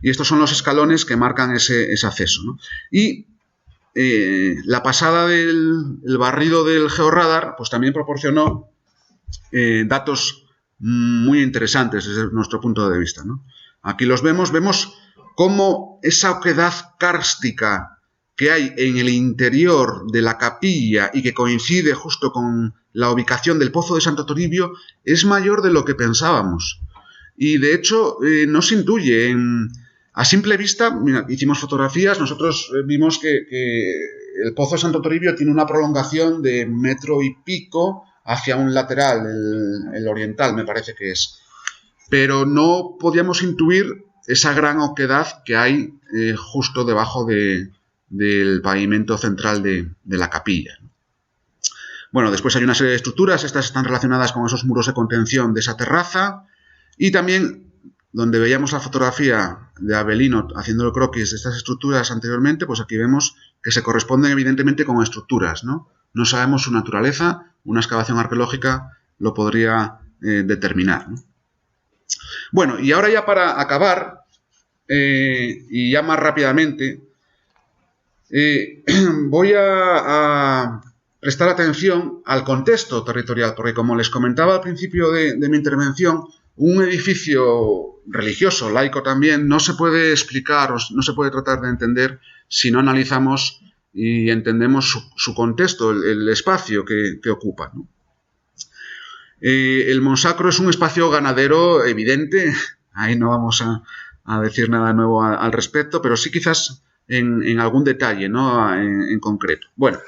Y estos son los escalones que marcan ese acceso, ¿no? Y la pasada del barrido del georradar pues también proporcionó datos muy interesantes desde nuestro punto de vista, ¿no? Aquí los vemos cómo esa oquedad kárstica que hay en el interior de la capilla y que coincide justo con la ubicación del Pozo de Santo Toribio es mayor de lo que pensábamos. Y de hecho no se intuye. A simple vista, mira, hicimos fotografías, nosotros vimos que el Pozo de Santo Toribio tiene una prolongación de 1,5 metros hacia un lateral, el oriental me parece que es. Pero no podíamos intuir esa gran oquedad que hay justo debajo del pavimento central de la capilla. Bueno, después hay una serie de estructuras, estas están relacionadas con esos muros de contención de esa terraza y también donde veíamos la fotografía de Avelino haciendo el croquis de estas estructuras anteriormente, pues aquí vemos que se corresponden evidentemente con estructuras, ¿no? No sabemos su naturaleza, una excavación arqueológica lo podría determinar, ¿no? Bueno, y ahora ya para acabar, y ya más rápidamente, voy a prestar atención al contexto territorial, porque como les comentaba al principio de mi intervención, un edificio religioso, laico también, no se puede explicar o no se puede tratar de entender si no analizamos y entendemos su contexto, el espacio que ocupa, ¿no? El Monsacro es un espacio ganadero evidente, ahí no vamos a decir nada nuevo al respecto, pero sí quizás en algún detalle, ¿no? en concreto. Bueno,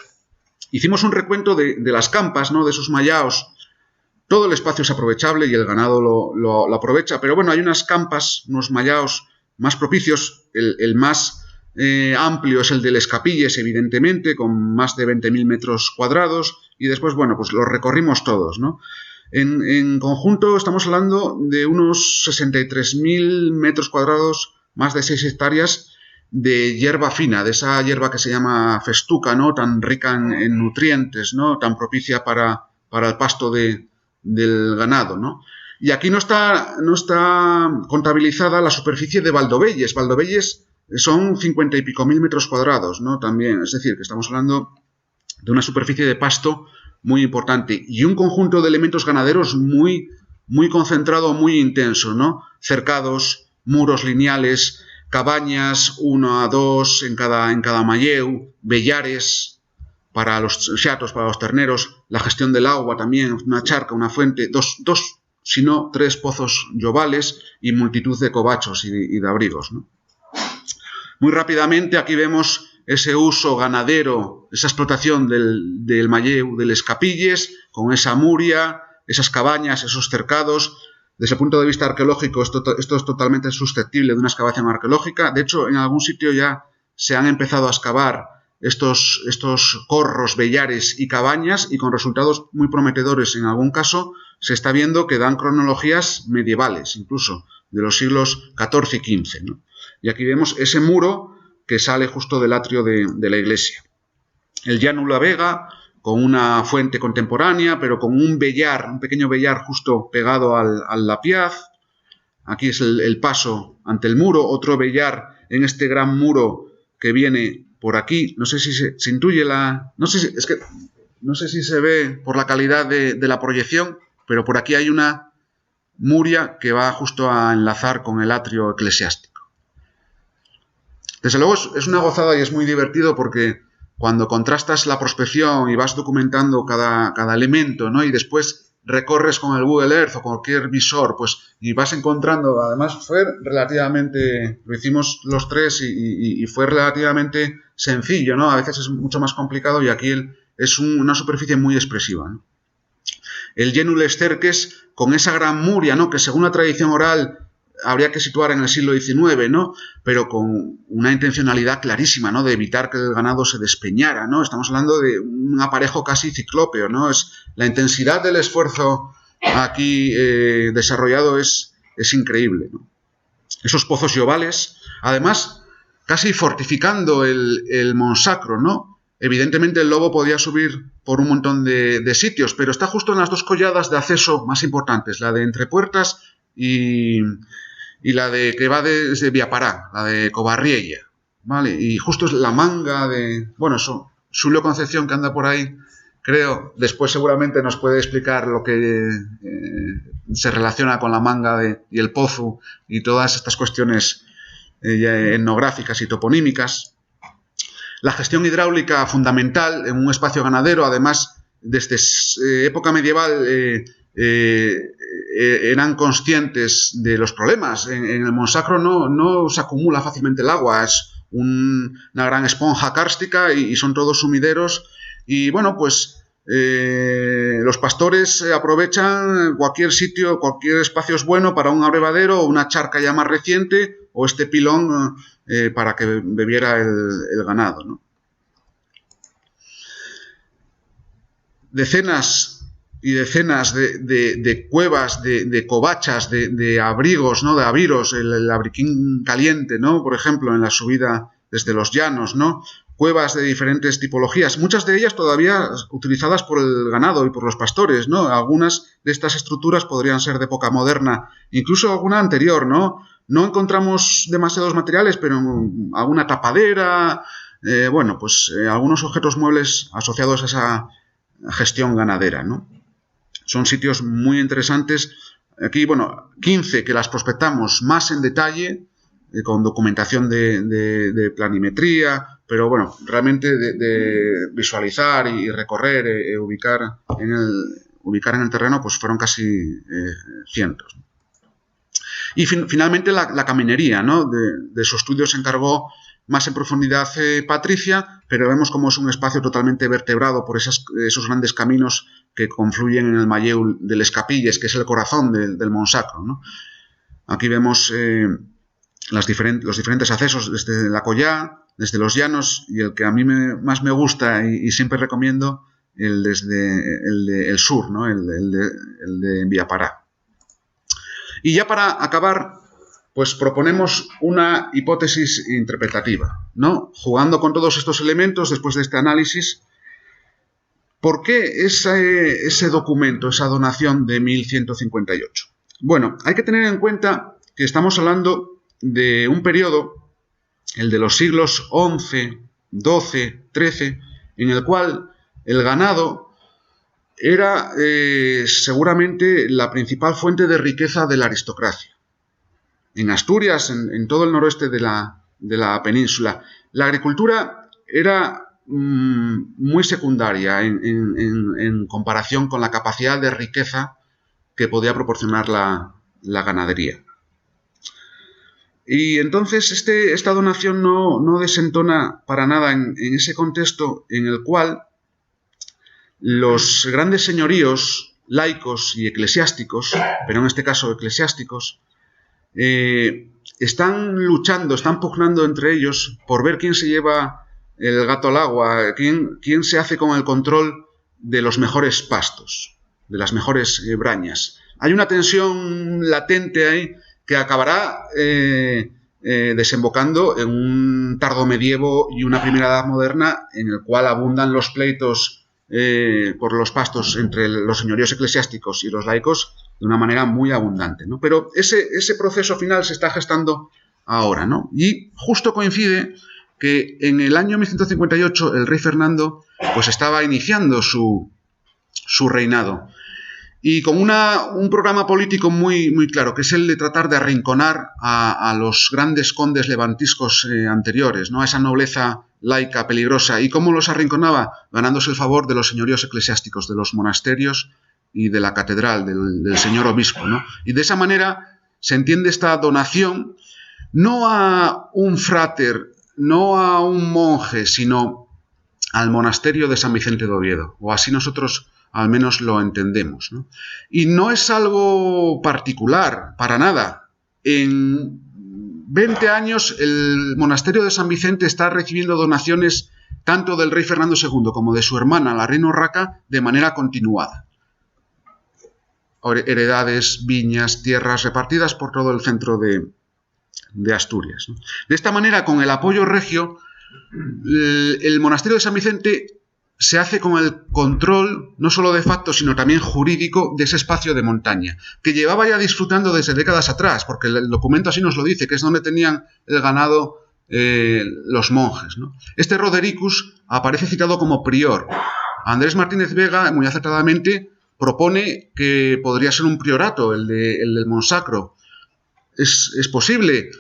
hicimos un recuento de las campas, ¿no? De esos mallaos. Todo el espacio es aprovechable y el ganado lo aprovecha, pero bueno, hay unas campas, unos mallaos más propicios. El más amplio es el del Escapilles, evidentemente, con más de 20.000 metros cuadrados, y después, bueno, pues los recorrimos todos, ¿no? En conjunto estamos hablando de unos 63.000 metros cuadrados, más de 6 hectáreas de hierba fina, de esa hierba que se llama festuca, ¿no? Tan rica en nutrientes, ¿no? Tan propicia para el pasto del ganado, ¿no? Y aquí no está contabilizada la superficie de Valdovelles. Valdovelles son 50 y pico mil metros cuadrados, ¿no? También, es decir, que estamos hablando de una superficie de pasto muy importante y un conjunto de elementos ganaderos muy, muy concentrado, muy intenso, ¿no? Cercados, muros lineales, cabañas, 1 a 2 en cada malleu, bellares para los chatos, para los terneros, la gestión del agua también, una charca, una fuente, dos si no 3 pozos llovales y multitud de covachos y de abrigos, ¿no? Muy rápidamente aquí vemos ese uso ganadero, esa explotación del malleu, del Escapilles, con esa muria, esas cabañas, esos cercados. Desde el punto de vista arqueológico, esto es totalmente susceptible de una excavación arqueológica. De hecho, en algún sitio ya se han empezado a excavar estos corros, bellares y cabañas, y con resultados muy prometedores. En algún caso se está viendo que dan cronologías medievales, incluso de los siglos XIV y XV, ¿no? Y aquí vemos ese muro que sale justo del atrio de la iglesia. El llano La Vega, con una fuente contemporánea, pero con un bellar, un pequeño bellar justo pegado al lapiaz. Aquí es el paso ante el muro, otro bellar en este gran muro que viene por aquí. No sé si se intuye no sé si se ve por la calidad de la proyección, pero por aquí hay una muria que va justo a enlazar con el atrio eclesiástico. Desde luego es una gozada y es muy divertido porque cuando contrastas la prospección y vas documentando cada elemento, ¿no? Y después recorres con el Google Earth o cualquier visor, pues, y vas encontrando, además fue relativamente, lo hicimos los tres y fue relativamente sencillo, ¿no? A veces es mucho más complicado y aquí es una superficie muy expresiva, ¿no? El Genul Sterques, con esa gran muria, ¿no? Que según la tradición oral habría que situar en el siglo XIX, ¿no? Pero con una intencionalidad clarísima, ¿no? De evitar que el ganado se despeñara, ¿no? Estamos hablando de un aparejo casi ciclópeo, ¿no? La intensidad del esfuerzo aquí desarrollado es increíble, ¿no? Esos pozos y ovales, además, casi fortificando el Monsacro, ¿no? Evidentemente el lobo podía subir por un montón de sitios, pero está justo en las dos colladas de acceso más importantes, la de Entrepuertas y la de que va desde Viapará, la de Covarriella, ¿vale? Y justo es la manga de... Bueno, eso, Xulio Concepción, que anda por ahí, creo, después seguramente nos puede explicar lo que se relaciona con la manga y el pozo y todas estas cuestiones etnográficas y toponímicas. La gestión hidráulica fundamental en un espacio ganadero, además, desde época medieval eran conscientes de los problemas. En el Monsacro no se acumula fácilmente el agua, es una gran esponja kárstica y son todos sumideros. Y bueno, pues los pastores aprovechan cualquier sitio, cualquier espacio es bueno para un abrevadero o una charca ya más reciente o este pilón para que bebiera el ganado, ¿no? Decenas y decenas de cuevas, de covachas, de abrigos, ¿no? De aviros, el abriquín caliente, ¿no? Por ejemplo, en la subida desde los llanos, ¿no? Cuevas de diferentes tipologías, muchas de ellas todavía utilizadas por el ganado y por los pastores, ¿no? Algunas de estas estructuras podrían ser de época moderna, incluso alguna anterior, ¿no? No encontramos demasiados materiales, pero alguna tapadera, bueno, pues algunos objetos muebles asociados a esa gestión ganadera, ¿no? Son sitios muy interesantes. Aquí, bueno, 15 que las prospectamos más en detalle, con documentación de planimetría, pero bueno, realmente de visualizar y recorrer, ubicar en el terreno, pues fueron casi cientos. Y finalmente la caminería, ¿no? De su estudio se encargó más en profundidad Patricia, pero vemos como es un espacio totalmente vertebrado por esos grandes caminos que confluyen en el Malleu de les Capilles, que es el corazón del Monsacro, ¿no? Aquí vemos los diferentes accesos desde la Collá, desde los llanos, y el que a mí más me gusta y siempre recomiendo, el del sur, ¿no? el de Viapará. Y ya para acabar, pues proponemos una hipótesis interpretativa, ¿no? Jugando con todos estos elementos, después de este análisis, ¿por qué ese documento, esa donación de 1158? Bueno, hay que tener en cuenta que estamos hablando de un periodo, el de los siglos XI, XII, XIII, en el cual el ganado era seguramente la principal fuente de riqueza de la aristocracia. En Asturias, en todo el noroeste de la península, la agricultura era muy secundaria en comparación con la capacidad de riqueza que podía proporcionar la ganadería. Y entonces esta donación no desentona para nada en ese contexto en el cual los grandes señoríos laicos y eclesiásticos, pero en este caso eclesiásticos, están luchando, están pugnando entre ellos por ver quién se lleva el gato al agua, quién se hace con el control de los mejores pastos, de las mejores brañas. Hay una tensión latente ahí que acabará desembocando en un tardomedievo y una primera edad moderna en el cual abundan los pleitos por los pastos entre los señoríos eclesiásticos y los laicos de una manera muy abundante, ¿no? Pero ese proceso final se está gestando ahora, ¿no? Y justo coincide que en el año 1158 el rey Fernando pues estaba iniciando su reinado y con un programa político muy, muy claro, que es el de tratar de arrinconar a los grandes condes levantiscos anteriores, ¿no? A esa nobleza laica peligrosa. ¿Y cómo los arrinconaba? Ganándose el favor de los señoríos eclesiásticos, de los monasterios y de la catedral, del señor obispo, ¿no? Y de esa manera se entiende esta donación no a un fráter, no a un monje, sino al monasterio de San Vicente de Oviedo, o así nosotros al menos lo entendemos, ¿no? Y no es algo particular, para nada. En 20 años el monasterio de San Vicente está recibiendo donaciones tanto del rey Fernando II como de su hermana, la reina Urraca, de manera continuada. Heredades, viñas, tierras repartidas por todo el centro de Asturias, ¿no? De esta manera, con el apoyo regio, el monasterio de San Vicente se hace con el control, no solo de facto, sino también jurídico, de ese espacio de montaña, que llevaba ya disfrutando desde décadas atrás, porque el documento así nos lo dice, que es donde tenían el ganado los monjes, ¿no? Este Rodericus aparece citado como prior. Andrés Martínez Vega, muy acertadamente, propone que podría ser un priorato, el del Monsacro. Es posible,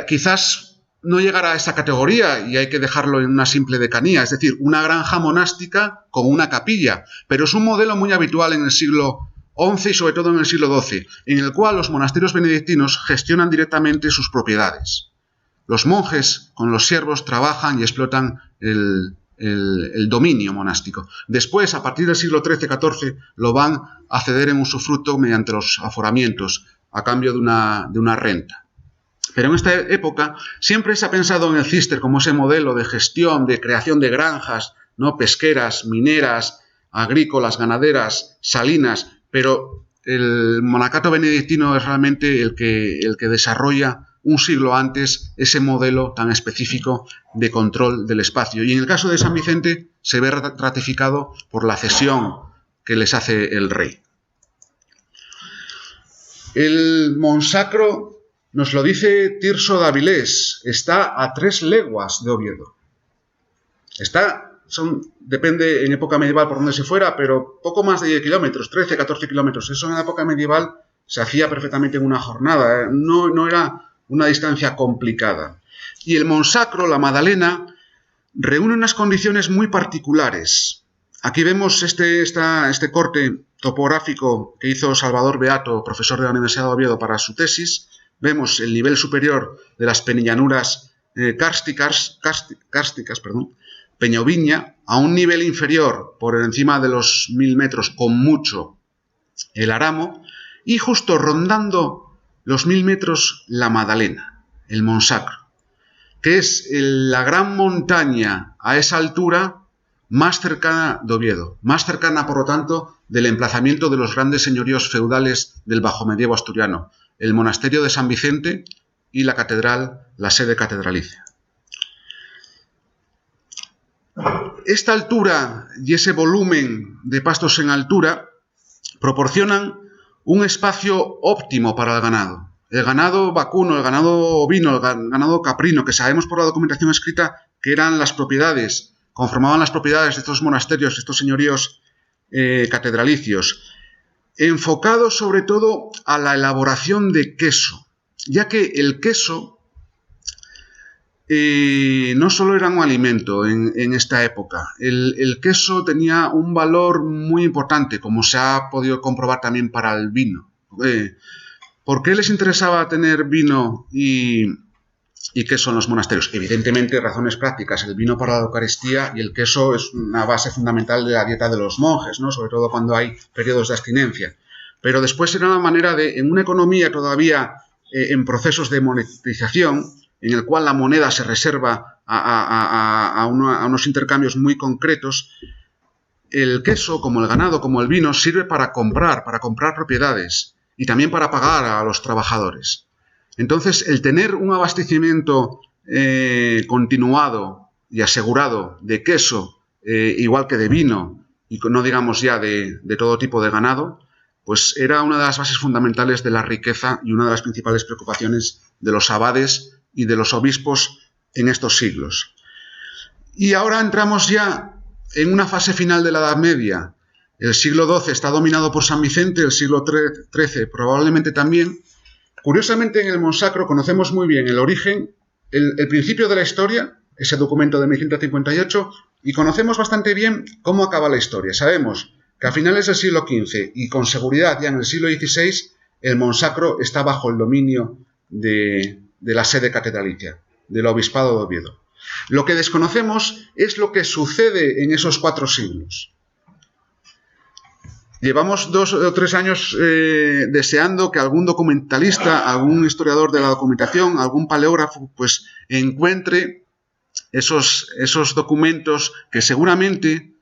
quizás no llegará a esa categoría y hay que dejarlo en una simple decanía, es decir, una granja monástica con una capilla, pero es un modelo muy habitual en el siglo XI y sobre todo en el siglo XII, en el cual los monasterios benedictinos gestionan directamente sus propiedades. Los monjes con los siervos trabajan y explotan el dominio monástico. Después, a partir del siglo XIII-XIV, lo van a ceder en usufructo mediante los aforamientos, a cambio de una renta. Pero en esta época siempre se ha pensado en el cister como ese modelo de gestión, de creación de granjas, ¿no? Pesqueras, mineras, agrícolas, ganaderas, salinas, pero el monacato benedictino es realmente el que desarrolla un siglo antes ese modelo tan específico de control del espacio. Y en el caso de San Vicente se ve ratificado por la cesión que les hace el rey. El Monsacro, nos lo dice Tirso de Avilés, está a 3 leguas de Oviedo. Depende en época medieval por donde se fuera, pero poco más de 10 kilómetros, 13, 14 kilómetros. Eso en la época medieval se hacía perfectamente en una jornada, no era una distancia complicada. Y el Monsacro, la Madalena, reúne unas condiciones muy particulares. Aquí vemos este corte topográfico que hizo Salvador Beato, profesor de la Universidad de Oviedo, para su tesis. Vemos el nivel superior de las penillanuras kársticas, Peñoviña, a un nivel inferior, por encima de los 1000 metros, con mucho, el Aramo, y justo rondando los 1000 metros, la Madalena, el Monsacro, que es la gran montaña a esa altura más cercana de Oviedo, más cercana, por lo tanto, del emplazamiento de los grandes señoríos feudales del bajomedievo asturiano, el monasterio de San Vicente y la catedral, la sede catedralicia. Esta altura y ese volumen de pastos en altura proporcionan un espacio óptimo para el ganado. El ganado vacuno, el ganado ovino, el ganado caprino, que sabemos por la documentación escrita que eran las propiedades, conformaban las propiedades de estos monasterios, estos señoríos catedralicios, enfocado sobre todo a la elaboración de queso, ya que el queso no solo era un alimento en esta época. El queso tenía un valor muy importante, como se ha podido comprobar también para el vino. ¿Por qué les interesaba tener vino y queso en los monasterios? Evidentemente, razones prácticas. El vino para la Eucaristía y el queso es una base fundamental de la dieta de los monjes, ¿no? Sobre todo cuando hay periodos de abstinencia. Pero después era una manera de, en una economía todavía en procesos de monetización, en el cual la moneda se reserva a unos intercambios muy concretos, el queso, como el ganado, como el vino, sirve para comprar propiedades y también para pagar a los trabajadores. Entonces, el tener un abastecimiento continuado y asegurado de queso, igual que de vino, y no digamos ya de todo tipo de ganado, pues era una de las bases fundamentales de la riqueza y una de las principales preocupaciones de los abades y de los obispos en estos siglos. Y ahora entramos ya en una fase final de la Edad Media. El siglo XII está dominado por San Vicente, el siglo XIII probablemente también. Curiosamente, en el Monsacro conocemos muy bien el origen, el principio de la historia, ese documento de 1158, y conocemos bastante bien cómo acaba la historia. Sabemos que a finales del siglo XV y con seguridad ya en el siglo XVI, el Monsacro está bajo el dominio de la sede catedralicia, del Obispado de Oviedo. Lo que desconocemos es lo que sucede en esos 4 siglos. Llevamos 2 o 3 años deseando que algún documentalista, algún historiador de la documentación, algún paleógrafo, pues encuentre esos documentos que seguramente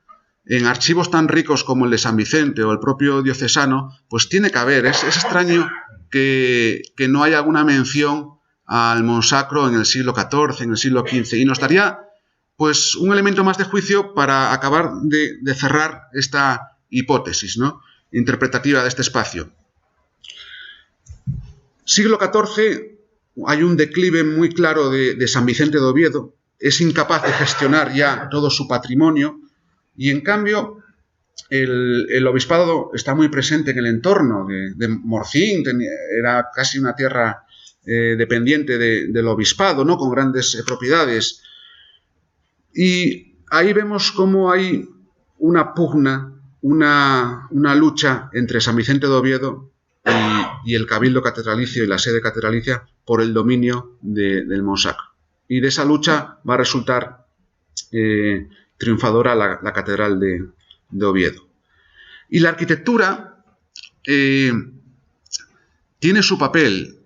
en archivos tan ricos como el de San Vicente o el propio diocesano, pues tiene que haber. Es extraño que no haya alguna mención al Monsacro en el siglo XIV, en el siglo XV, y nos daría pues un elemento más de juicio para acabar de cerrar esta hipótesis, ¿no?, interpretativa de este espacio. Siglo XIV, hay un declive muy claro de San Vicente de Oviedo, es incapaz de gestionar ya todo su patrimonio, y en cambio el obispado está muy presente en el entorno de Morcín, era casi una tierra dependiente del obispado, ¿no?, con grandes propiedades. Y ahí vemos cómo hay una pugna, una lucha entre San Vicente de Oviedo y el cabildo catedralicio y la sede catedralicia por el dominio del Monsacro. Y de esa lucha va a resultar triunfadora la catedral de Oviedo. Y la arquitectura tiene su papel.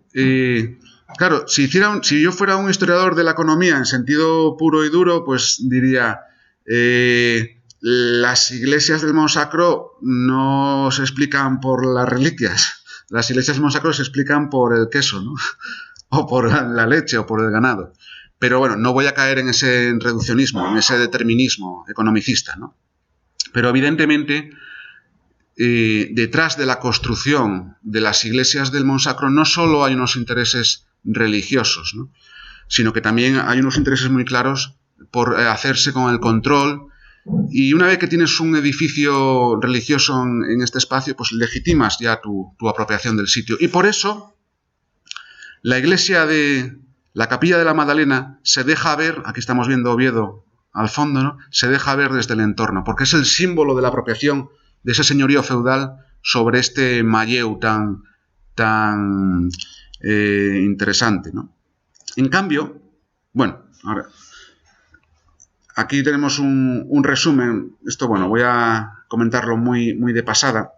Claro, si yo fuera un historiador de la economía en sentido puro y duro, pues diría, las iglesias del Monsacro no se explican por las reliquias, las iglesias del Monsacro se explican por el queso, ¿no?, o por la leche o por el ganado. Pero bueno, no voy a caer en ese reduccionismo, en ese determinismo economicista, ¿no? Pero evidentemente, detrás de la construcción de las iglesias del Monsacro no solo hay unos intereses religiosos, ¿no?, sino que también hay unos intereses muy claros por hacerse con el control, y una vez que tienes un edificio religioso en este espacio, pues legitimas ya tu apropiación del sitio. Y por eso la iglesia la capilla de la Magdalena se deja ver, aquí estamos viendo Oviedo al fondo, ¿no?, se deja ver desde el entorno, porque es el símbolo de la apropiación de ese señorío feudal sobre este Malleu tan interesante, ¿no? En cambio, bueno, ahora, aquí tenemos un resumen. Esto, bueno, voy a comentarlo muy, muy de pasada.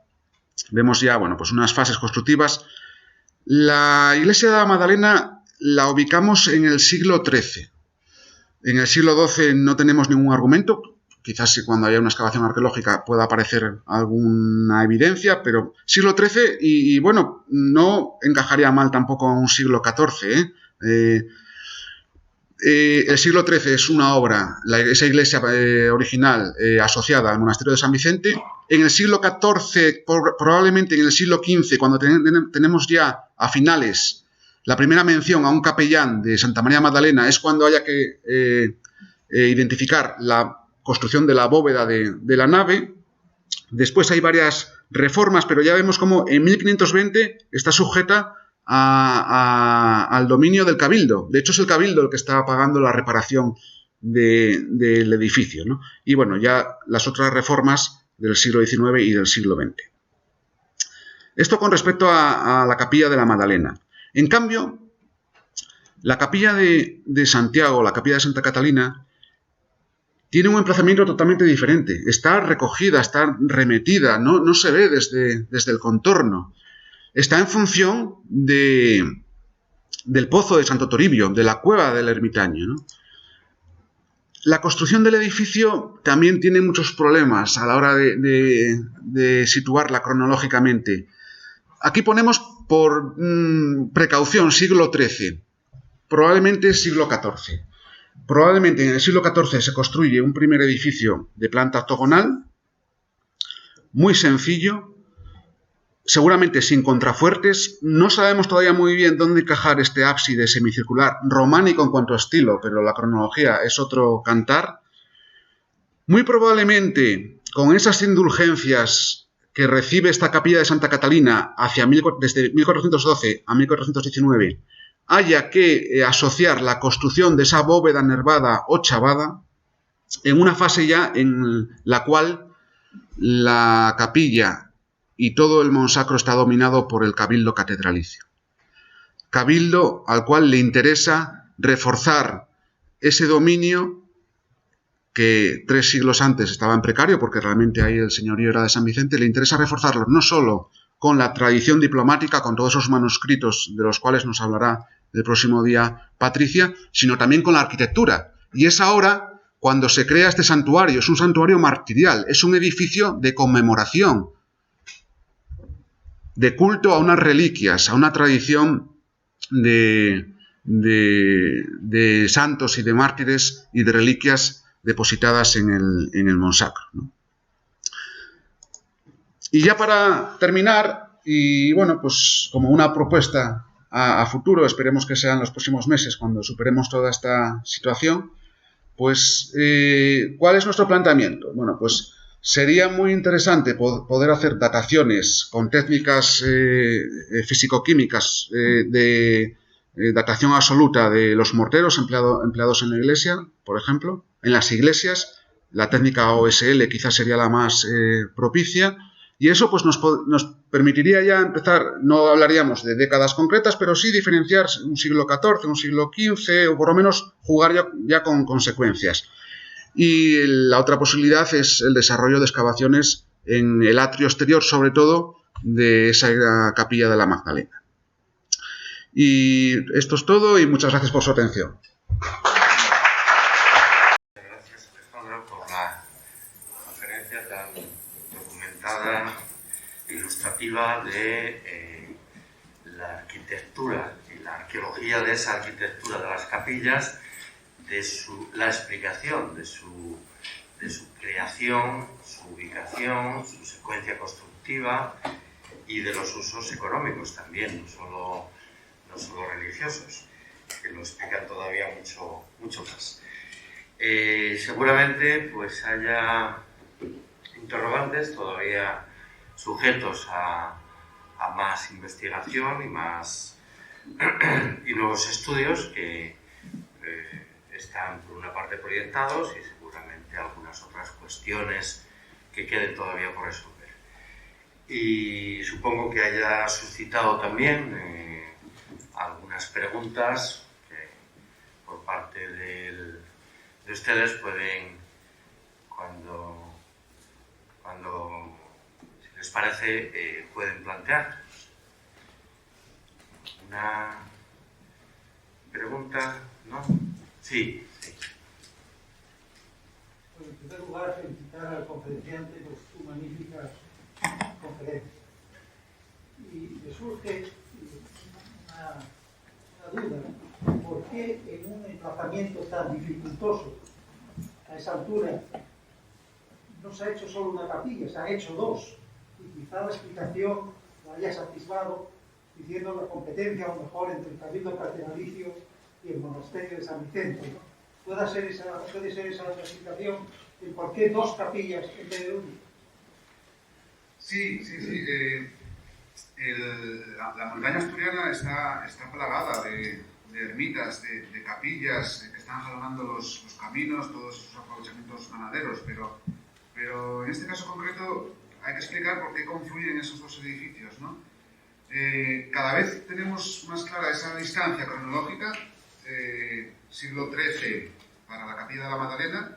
Vemos ya, bueno, pues unas fases constructivas. La iglesia de la Magdalena la ubicamos en el siglo XIII. En el siglo XII no tenemos ningún argumento. Quizás si cuando haya una excavación arqueológica pueda aparecer alguna evidencia, pero siglo XIII y bueno, no encajaría mal tampoco en un siglo XIV, el siglo XIII es una obra, esa iglesia original asociada al monasterio de San Vicente. En el siglo XIV, probablemente en el siglo XV, cuando tenemos ya a finales la primera mención a un capellán de Santa María Magdalena, es cuando haya que identificar la construcción de la bóveda de la nave. Después hay varias reformas, pero ya vemos cómo en 1520 está sujeta al dominio del cabildo. De hecho, es el cabildo el que está pagando la reparación del edificio, ¿no? Y bueno, ya las otras reformas del siglo XIX y del siglo XX. Esto con respecto a la capilla de la Magdalena. En cambio, la capilla de Santiago, la capilla de Santa Catalina, tiene un emplazamiento totalmente diferente. Está recogida, está remetida, no se ve desde el contorno. Está en función del pozo de Santo Toribio, de la cueva del ermitaño, ¿no? La construcción del edificio también tiene muchos problemas a la hora de situarla cronológicamente. Aquí ponemos por precaución, siglo XIII, probablemente siglo XIV. Probablemente en el siglo XIV se construye un primer edificio de planta octogonal, muy sencillo, seguramente sin contrafuertes. No sabemos todavía muy bien dónde encajar este ábside semicircular, románico en cuanto a estilo, pero la cronología es otro cantar. Muy probablemente, con esas indulgencias que recibe esta capilla de Santa Catalina desde 1412 a 1419, haya que asociar la construcción de esa bóveda nervada ochavada en una fase ya en la cual la capilla y todo el Monsacro está dominado por el cabildo catedralicio. Cabildo al cual le interesa reforzar ese dominio que 3 siglos antes estaba en precario, porque realmente ahí el señorío era de San Vicente. Le interesa reforzarlo no solo con la tradición diplomática, con todos esos manuscritos de los cuales nos hablará el próximo día Patricia, sino también con la arquitectura. Y es ahora cuando se crea este santuario. Es un santuario martirial, es un edificio de conmemoración, de culto a unas reliquias, a una tradición de santos y de mártires y de reliquias depositadas en el Monsacro, ¿no? Y ya para terminar, y bueno, pues como una propuesta a futuro, esperemos que sean los próximos meses cuando superemos toda esta situación, pues ¿cuál es nuestro planteamiento? Bueno, pues sería muy interesante poder hacer dataciones con técnicas físico-químicas de datación absoluta de los morteros empleados en la iglesia, por ejemplo. En las iglesias, la técnica OSL quizás sería la más propicia, y eso pues nos permitiría ya empezar, no hablaríamos de décadas concretas, pero sí diferenciar un siglo XIV, un siglo XV, o por lo menos jugar ya con consecuencias. Y la otra posibilidad es el desarrollo de excavaciones en el atrio exterior, sobre todo de esa capilla de la Magdalena. Y esto es todo, y muchas gracias por su atención. Gracias, Alejandro, por la conferencia tan documentada e ilustrativa de la arquitectura y la arqueología de esa arquitectura de las capillas, de la explicación de su creación, su ubicación, su secuencia constructiva y de los usos económicos también, no solo religiosos, que lo explican todavía mucho más. Seguramente pues haya interrogantes todavía sujetos a más investigación y nuevos estudios que están por una parte proyectados, y seguramente algunas otras cuestiones que queden todavía por resolver. Y supongo que haya suscitado también algunas preguntas que por parte de ustedes pueden, cuando si les parece, pueden plantear. ¿Una pregunta? ¿No? Sí. Bueno, en primer lugar, felicitar al conferenciante por su magnífica conferencia. Y me surge una duda: ¿por qué en un emplazamiento tan dificultoso, a esa altura, no se ha hecho solo una capilla, se han hecho 2? Y quizá la explicación la haya satisfado diciendo la competencia, a lo mejor, entre el cabildo catedralicio y el monasterio de San Vicente, ¿no? ¿Puede ser esa la explicación de por qué 2 capillas en vez de 1? Sí. La montaña asturiana está plagada de ermitas, de capillas que están jalonando los caminos, todos esos aprovechamientos ganaderos, pero en este caso concreto hay que explicar por qué confluyen esos 2 edificios, ¿no? Cada vez tenemos más clara esa distancia cronológica, siglo XIII para la capilla de la Magdalena,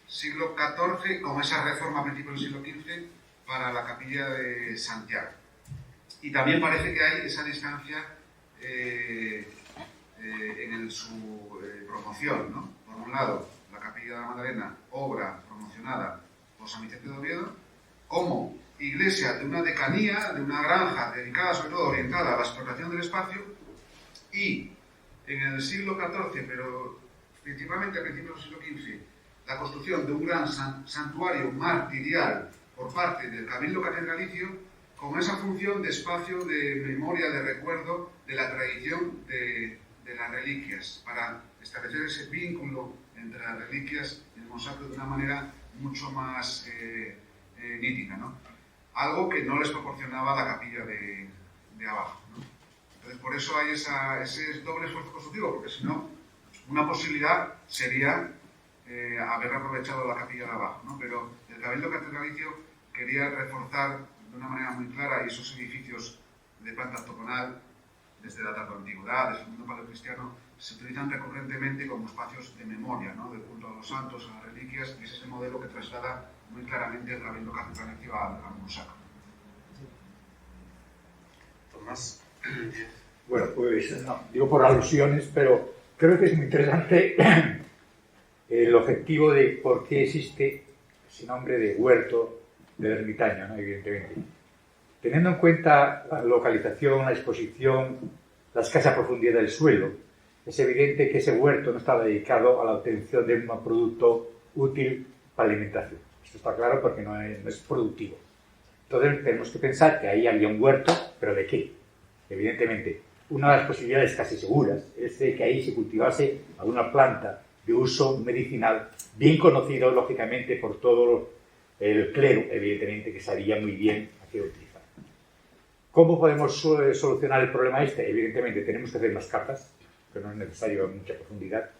siglo XIV, con esa reforma a principios del siglo XV, para la capilla de Santiago. Y también parece que hay esa distancia en su promoción, ¿no? Por un lado, la capilla de la Magdalena, obra promocionada por San Vicente de Oviedo, como iglesia de una decanía, de una granja dedicada, sobre todo orientada a la explotación del espacio, y en el siglo XIV, pero principalmente a principios del siglo XV, la construcción de un gran santuario martirial por parte del Cabildo Catedralicio, con esa función de espacio de memoria, de recuerdo de la tradición de las reliquias, para establecer ese vínculo entre las reliquias y el monsacro de una manera mucho más nítida, ¿no? Algo que no les proporcionaba la capilla de abajo, ¿no? Entonces, por eso hay ese doble esfuerzo constructivo, porque si no, una posibilidad sería haber aprovechado la capilla de abajo, ¿no? Pero el Cabildo Catedralicio quería reforzar de una manera muy clara, y esos edificios de planta octogonal, desde la tardoantigüedad, desde el mundo paleocristiano, se utilizan recurrentemente como espacios de memoria, ¿no? De culto a los santos, a las reliquias, y ese es el modelo que traslada muy claramente el Cabildo Catedralicio al mosaico. Tomás. Bueno, pues no, digo por alusiones, pero creo que es muy interesante el objetivo de por qué existe ese nombre de huerto del ermitaño, ¿no? Evidentemente. Teniendo en cuenta la localización, la exposición, la escasa profundidad del suelo, es evidente que ese huerto no estaba dedicado a la obtención de un producto útil para la alimentación. Esto está claro porque no es productivo. Entonces tenemos que pensar que ahí había un huerto, pero ¿de qué? Evidentemente, una de las posibilidades casi seguras es de que ahí se cultivase alguna planta de uso medicinal, bien conocido lógicamente por todo el clero, evidentemente, que sabía muy bien a qué utilizar. ¿Cómo podemos solucionar el problema este? Evidentemente tenemos que hacer unas capas, que no es necesario mucha profundidad,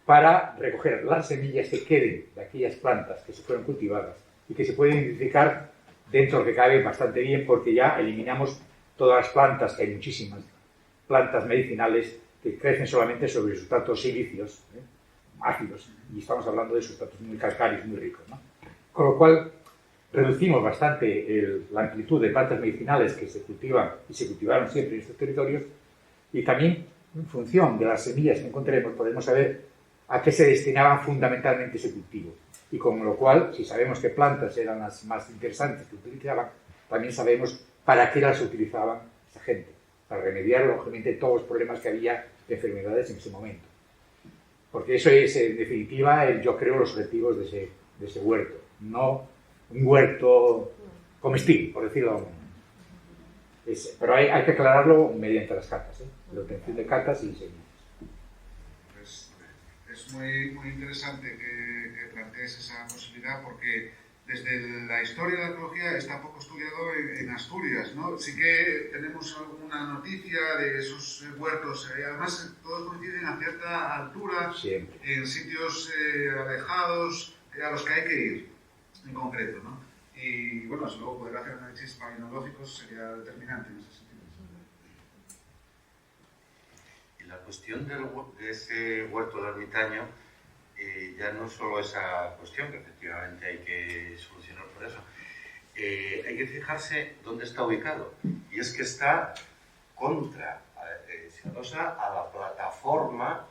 para recoger las semillas que queden de aquellas plantas que se fueron cultivadas y que se pueden identificar dentro de lo que cabe bastante bien, porque ya eliminamos todas las plantas, que hay muchísimas plantas medicinales que crecen solamente sobre sustratos silíceos, ácidos, y estamos hablando de sustratos muy calcáreos, muy ricos, ¿no? Con lo cual reducimos bastante la amplitud de plantas medicinales que se cultivan y se cultivaron siempre en estos territorios, y también en función de las semillas que encontremos podemos saber a qué se destinaban fundamentalmente ese cultivo, y con lo cual, si sabemos qué plantas eran las más interesantes que utilizaban, también sabemos para qué las utilizaban esa gente, para remediar lógicamente todos los problemas que había de enfermedades en ese momento. Porque eso es, en definitiva, yo creo, los objetivos de ese huerto, no un huerto comestible, por decirlo de alguna manera. Pero hay que aclararlo mediante las catas, la obtención de catas y semillas. Pues, es muy, muy interesante que plantees esa posibilidad, porque desde la historia de la arqueología está poco estudiado en Asturias, ¿no? Sí que tenemos alguna noticia de esos huertos, además todos coinciden a cierta altura, siempre, en sitios alejados, a los que hay que ir, en concreto, ¿no? Y bueno, desde luego poder hacer análisis palinológicos sería determinante en ese sentido. Y la cuestión de ese huerto del ermitaño, ya no solo esa cuestión, que efectivamente hay que solucionar por eso, hay que fijarse dónde está ubicado. Y es que está contra Silosa a la plataforma,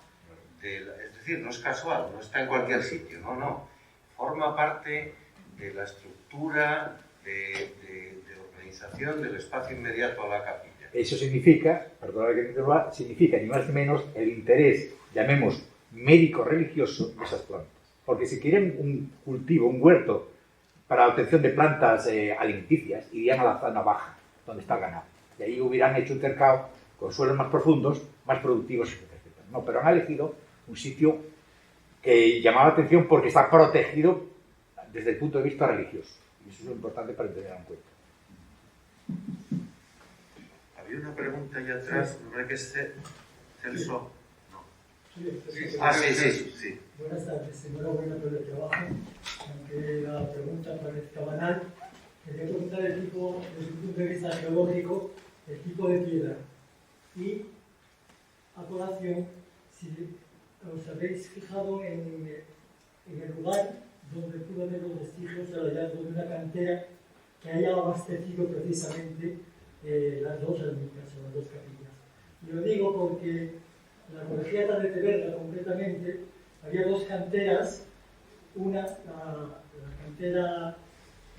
es decir, no es casual, no está en cualquier sitio, no. Forma parte de la estructura de organización del espacio inmediato a la capilla. Eso significa, perdona que me interrumpa, significa ni más ni menos el interés, llamemos médico-religioso, de esas plantas. Porque si quieren un cultivo, un huerto para la obtención de plantas alimenticias, irían a la zona baja, donde está el ganado. Y ahí hubieran hecho un cercado con suelos más profundos, más productivos, etc. No, pero han elegido un sitio que llamaba la atención porque está protegido desde el punto de vista religioso. Y eso es lo importante para tener en cuenta. Había una pregunta allá atrás, ¿no es que es Celso? Sí. Buenas tardes, enhorabuena por el trabajo. Aunque la pregunta parezca banal, quería preguntar desde el punto de vista geológico, el tipo de piedra. Y, a colación, si os habéis fijado en el lugar donde pudo haber los vestigios del hallazgo de una cantera que haya abastecido precisamente las dos ermitas o las dos capillas. Y lo digo porque la colegiata de Teverga, concretamente, había dos canteras, una, la cantera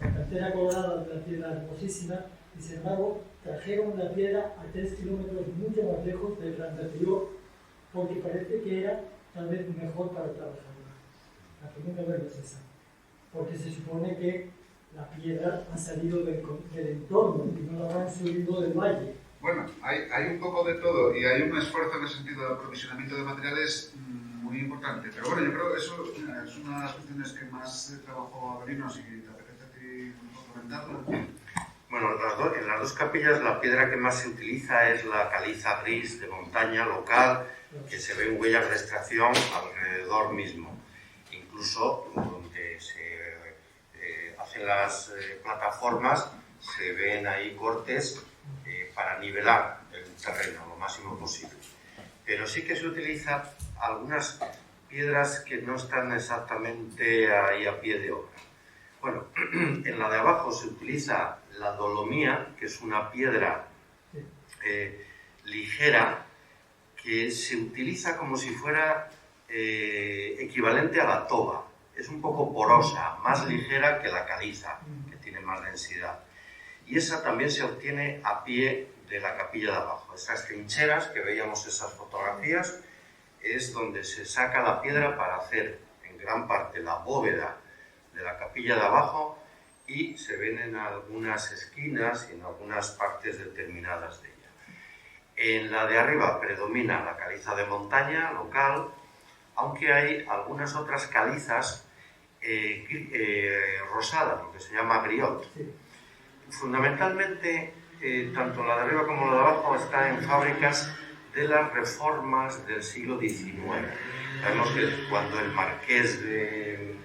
La cantera colorada de la piedra hermosísima, y sin embargo trajeron la piedra a 3 kilómetros mucho más lejos del gran anterior, porque parece que era tal vez mejor para trabajar. La pregunta es esa, porque se supone que la piedra ha salido del entorno y no la han subido del valle. Bueno, hay un poco de todo y hay un esfuerzo en el sentido de aprovisionamiento de materiales muy importante. Pero bueno, yo creo que eso es una de las cuestiones que más trabajó Avelino, si te apetece a ti un poco comentarlo. Bueno, en las dos capillas la piedra que más se utiliza es la caliza gris de montaña local, que se ven huellas de extracción alrededor mismo. Incluso donde se hacen las plataformas se ven ahí cortes para nivelar el terreno lo máximo posible. Pero sí que se utilizan algunas piedras que no están exactamente ahí a pie de obra. Bueno, en la de abajo se utiliza la dolomía, que es una piedra ligera que se utiliza como si fuera equivalente a la toba. Es un poco porosa, más ligera que la caliza, que tiene más densidad. Y esa también se obtiene a pie de la capilla de abajo. Esas trincheras que veíamos, esas fotografías, es donde se saca la piedra para hacer en gran parte la bóveda de la capilla de abajo, y se ven en algunas esquinas y en algunas partes determinadas de ella. En la de arriba predomina la caliza de montaña local, aunque hay algunas otras calizas rosadas, lo que se llama griot. Fundamentalmente, tanto la de arriba como la de abajo está en fábricas de las reformas del siglo XIX. Sabemos que cuando el marqués de...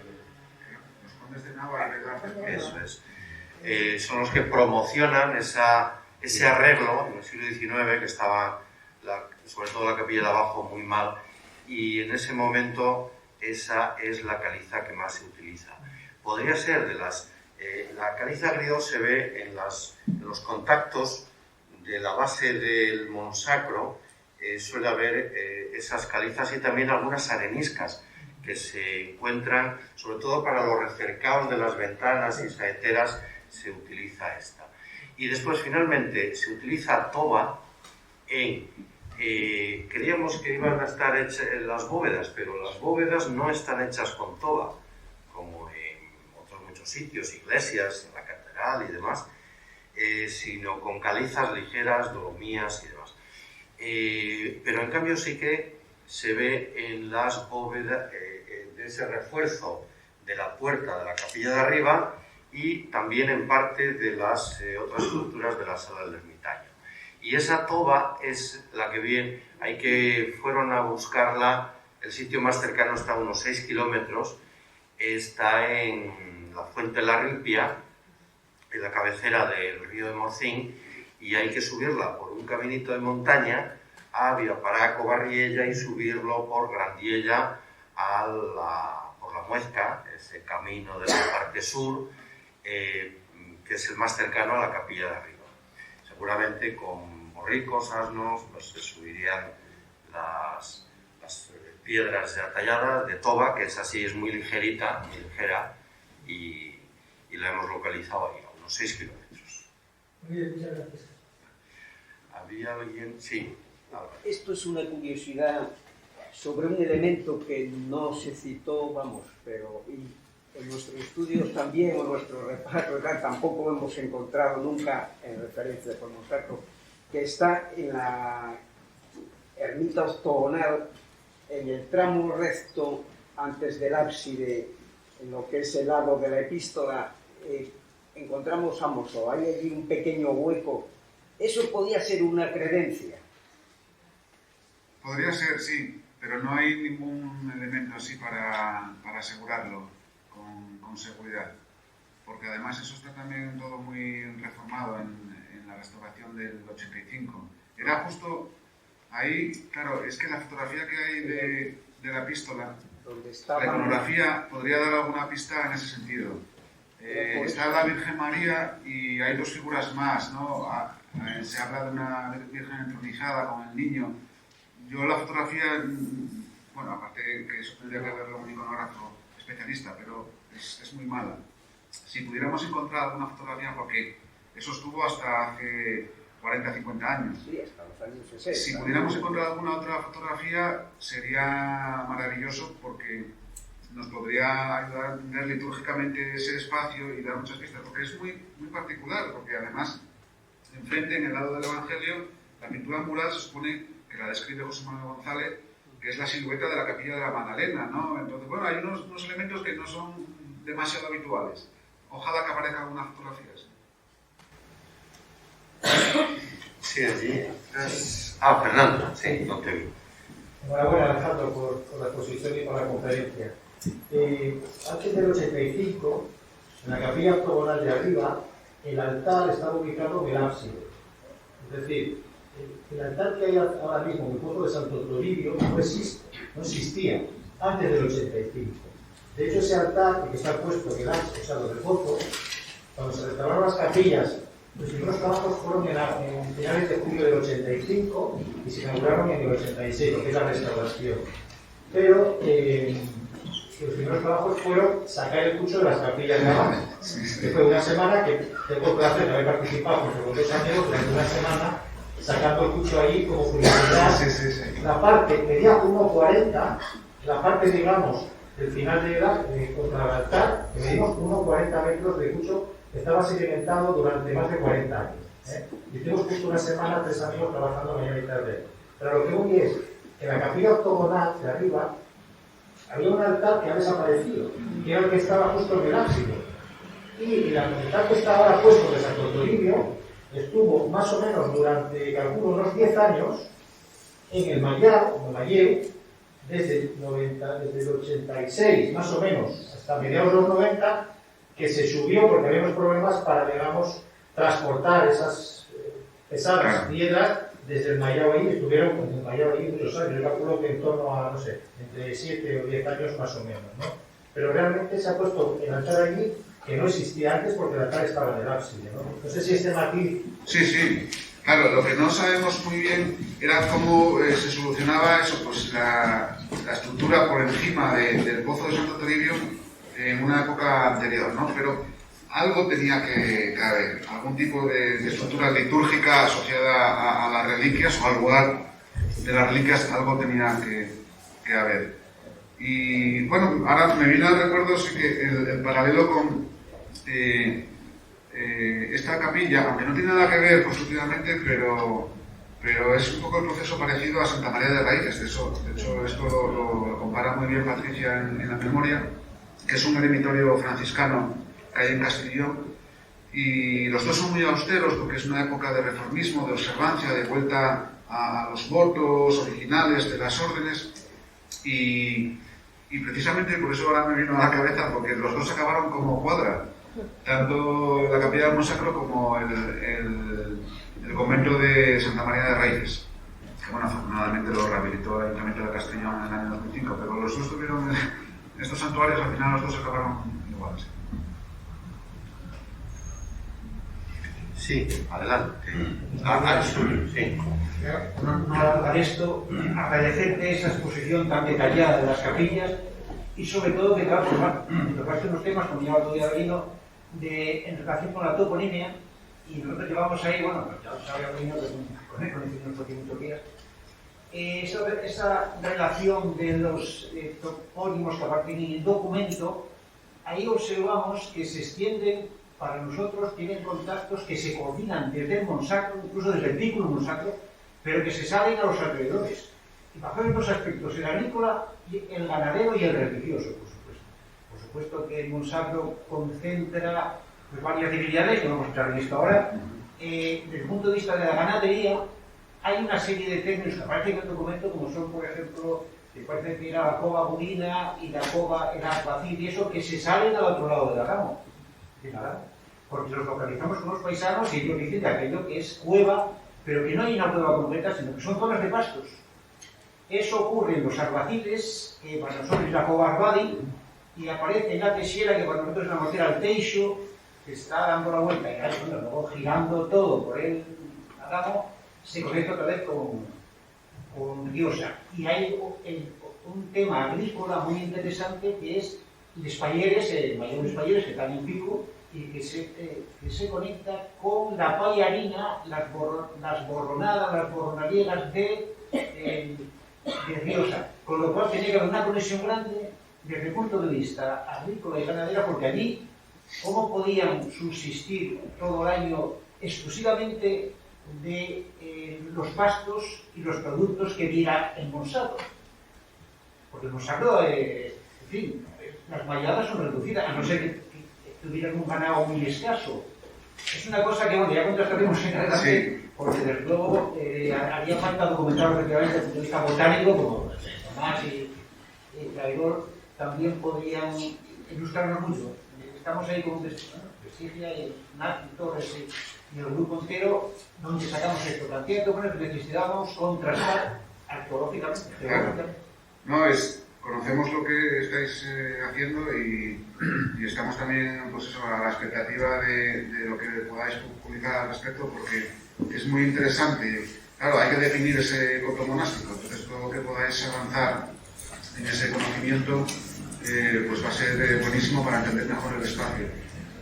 Eso es. Son los que promocionan ese arreglo en el siglo XIX, que estaba, sobre todo la capilla de abajo, muy mal, y en ese momento esa es la caliza que más se utiliza. Podría ser de las... la caliza griot se ve en los contactos de la base del monsacro, suele haber esas calizas y también algunas areniscas que se encuentran, sobre todo para los recercados de las ventanas y saeteras, se utiliza esta. Y después, finalmente, se utiliza toba creíamos que iban a estar hechas las bóvedas, pero las bóvedas no están hechas con toba, como en otros muchos sitios, iglesias, en la catedral y demás, sino con calizas ligeras, dolomías y demás. Pero en cambio sí que se ve en las bóvedas de ese refuerzo de la puerta de la capilla de arriba, y también en parte de las otras estructuras de la sala del ermitaño. Y esa toba es la que fueron a buscarla, el sitio más cercano está a unos 6 kilómetros, está en la Fuente de la Ripia, en la cabecera del río de Morcín, y hay que subirla por un caminito de montaña a Viaparaco, Barriella, y subirlo por Grandiella por la Muezca, ese camino de la parte sur, que es el más cercano a la capilla de arriba. Seguramente con borricos, asnos, pues se subirían las piedras ya talladas de toba, que es así, es muy ligerita, muy ligera, y la hemos localizado ahí, a unos 6 kilómetros. Muy bien, muchas gracias. ¿Había alguien? Sí. Esto es una curiosidad sobre un elemento que no se citó, pero en nuestros estudios también, o en nuestro reparto, tampoco hemos encontrado nunca en referencia por monsacro, que está en la ermita octogonal, en el tramo recto antes del ábside, en lo que es el lado de la epístola, encontramos a Mozo. Hay allí un pequeño hueco. ¿Eso podía ser una credencia? Podría ser, sí, pero no hay ningún elemento así para asegurarlo con seguridad. Porque además eso está también todo muy reformado en la restauración del 85. Era justo ahí, claro, es que la fotografía que hay de la epístola, la iconografía podría dar alguna pista en ese sentido. Está la Virgen María y hay dos figuras más, ¿no? Se habla de una Virgen entronizada con el niño. Yo la fotografía, bueno, aparte que eso tendría que verlo un iconógrafo especialista, pero es muy mala. si pudiéramos encontrar alguna fotografía, porque eso estuvo hasta hace 40, 50 años. Sí, hasta los años 60. Si pudiéramos encontrar alguna otra fotografía, sería maravilloso, porque nos podría ayudar a entender litúrgicamente ese espacio y dar muchas pistas, porque es muy, muy particular, porque además, enfrente, en el lado del Evangelio, la pintura mural se supone que la describe José Manuel González, que es la silueta de la capilla de la Magdalena, ¿no? Entonces, bueno, hay unos elementos que no son demasiado habituales. Ojalá que aparezca alguna fotografía. Sí, allí es... Ah, Fernando, sí, no te vi. Enhorabuena, Alejandro, por la exposición y por la conferencia. Antes del 85, en la capilla octogonal de arriba, el altar estaba ubicado en el ábside. Es decir, el altar que hay ahora mismo en el pueblo de Santo Toribio no existe, no existía antes del 85. De hecho, ese altar que está puesto en el ábside, o sea, los pozo, cuando se restauraron las capillas, los primeros trabajos fueron en finales de julio del 85 y se inauguraron en el 86, lo que es la restauración. Pero los primeros trabajos fueron sacar el cucho de las capillas de abajo, que fue una semana que tengo el placer de haber participado con 2 amigos durante una semana sacando el cucho ahí como curiosidad. La parte medía 1,40, la parte, digamos, del final contra el altar, que medimos 1,40 metros de cucho, estaba sedimentado durante más de 40 años. Y hicimos justo una semana 3 amigos trabajando mañana y tarde. Pero lo que voy es, en la capilla octogonal de arriba, había un altar que ha desaparecido, que era el que estaba justo en el ábside. Y el altar que está ahora puesto de Santo Toribio estuvo más o menos durante, calculo, unos 10 años en el Mayeu, desde el 86 más o menos hasta mediados de los 90, que se subió porque había unos problemas para, digamos, transportar esas pesadas piedras desde el Mayao ahí. Estuvieron en el Mayao ahí muchos años, yo calculo que en torno a, no sé, entre 7 o 10 años más o menos, ¿no? Pero realmente se ha puesto el altar allí, que no existía antes porque el altar estaba en el ábside, ¿no? No sé si este matiz... Sí. Claro, lo que no sabemos muy bien era cómo se solucionaba eso, pues la estructura por encima del pozo de Santo Toribio en una época anterior, ¿no? Pero algo tenía que haber, algún tipo de estructura litúrgica asociada a las reliquias o al lugar de las reliquias, algo tenía que haber. Y bueno, ahora me viene al recuerdo sí que el paralelo con esta capilla, aunque no tiene nada que ver constructivamente, pero es un poco el proceso parecido a Santa María de Raíces. De hecho, esto lo compara muy bien Patricia en la memoria, que es un eremitorio franciscano que hay en Castellón, y los dos son muy austeros porque es una época de reformismo, de observancia, de vuelta a los votos originales de las órdenes, y precisamente por eso ahora me vino a la cabeza, porque los dos acabaron como cuadra, tanto la capilla del Monsacro como el convento de Santa María de Raíces, que bueno, afortunadamente lo rehabilitó el Ayuntamiento de Castellón en el año 2005, pero los dos tuvieron estos santuarios, al final los dos acabaron iguales. Sí, adelante. Sí. No alargar esto, agradecerte esa exposición tan detallada de las capillas y sobre todo que claro, tocaste unos temas, como lleva todo el vino, en relación con la toponimia, y nosotros llevamos ahí, bueno, ya os había venido con él, con muchos días, esa relación de los topónimos que aparecen en el documento, ahí observamos que se extienden, para nosotros tienen contactos que se coordinan desde el Monsacro, incluso desde el vínculo Monsacro, pero que se salen a los alrededores. Y bajo dos aspectos, el agrícola, el ganadero y el religioso, por supuesto. Por supuesto que el Monsacro concentra pues, varias divinidades, que vamos a entrar en esto ahora. Desde el punto de vista de la ganadería, hay una serie de términos que aparecen en el documento, como son, por ejemplo, que parece que era la cova burina y la cova el albacil y eso, que se salen al otro lado de la rama. De nada. Porque los localizamos con los paisanos y ellos dicen de aquello que es cueva, pero que no hay una cueva completa, sino que son zonas de pastos. Eso ocurre en los arbaciles, que para nosotros es la cova arbadi, y aparece en la tesiera, que para nosotros es la motera al teixo, que está dando la vuelta y bueno, luego girando todo por el Adamo, se conecta otra vez con Diosa. Y hay un tema agrícola muy interesante que es les palleres, mayores palleres que están en Pico, y que se conecta con la pallarina, las borronadas, las borronaliegas de Riosa, con lo cual tenía que haber una conexión grande desde el punto de vista agrícola y ganadera, porque allí, ¿cómo podían subsistir todo el año exclusivamente de los pastos y los productos que diera el Monsacro? Porque el Monsacro, en fin, las malladas son reducidas, a no ser que tuvieran un ganado muy escaso. Es una cosa que, bueno, ya contrastaremos en adelante, sí, porque desde luego haría falta documentarlo efectivamente desde el punto de vista botánico, como Tomás y Clavidor también podrían ilustrarnos mucho. Estamos ahí con un Prestigia y Nat y Torres y el grupo entero, donde sacamos esto. Cantidad de documentos que necesitábamos contrastar arqueológicamente, geológicamente. No, conocemos lo que estáis haciendo y estamos también, pues eso, a la expectativa de lo que podáis publicar al respecto, porque es muy interesante. Claro, hay que definir ese coto monástico, entonces todo lo que podáis avanzar en ese conocimiento pues va a ser buenísimo para entender mejor el espacio.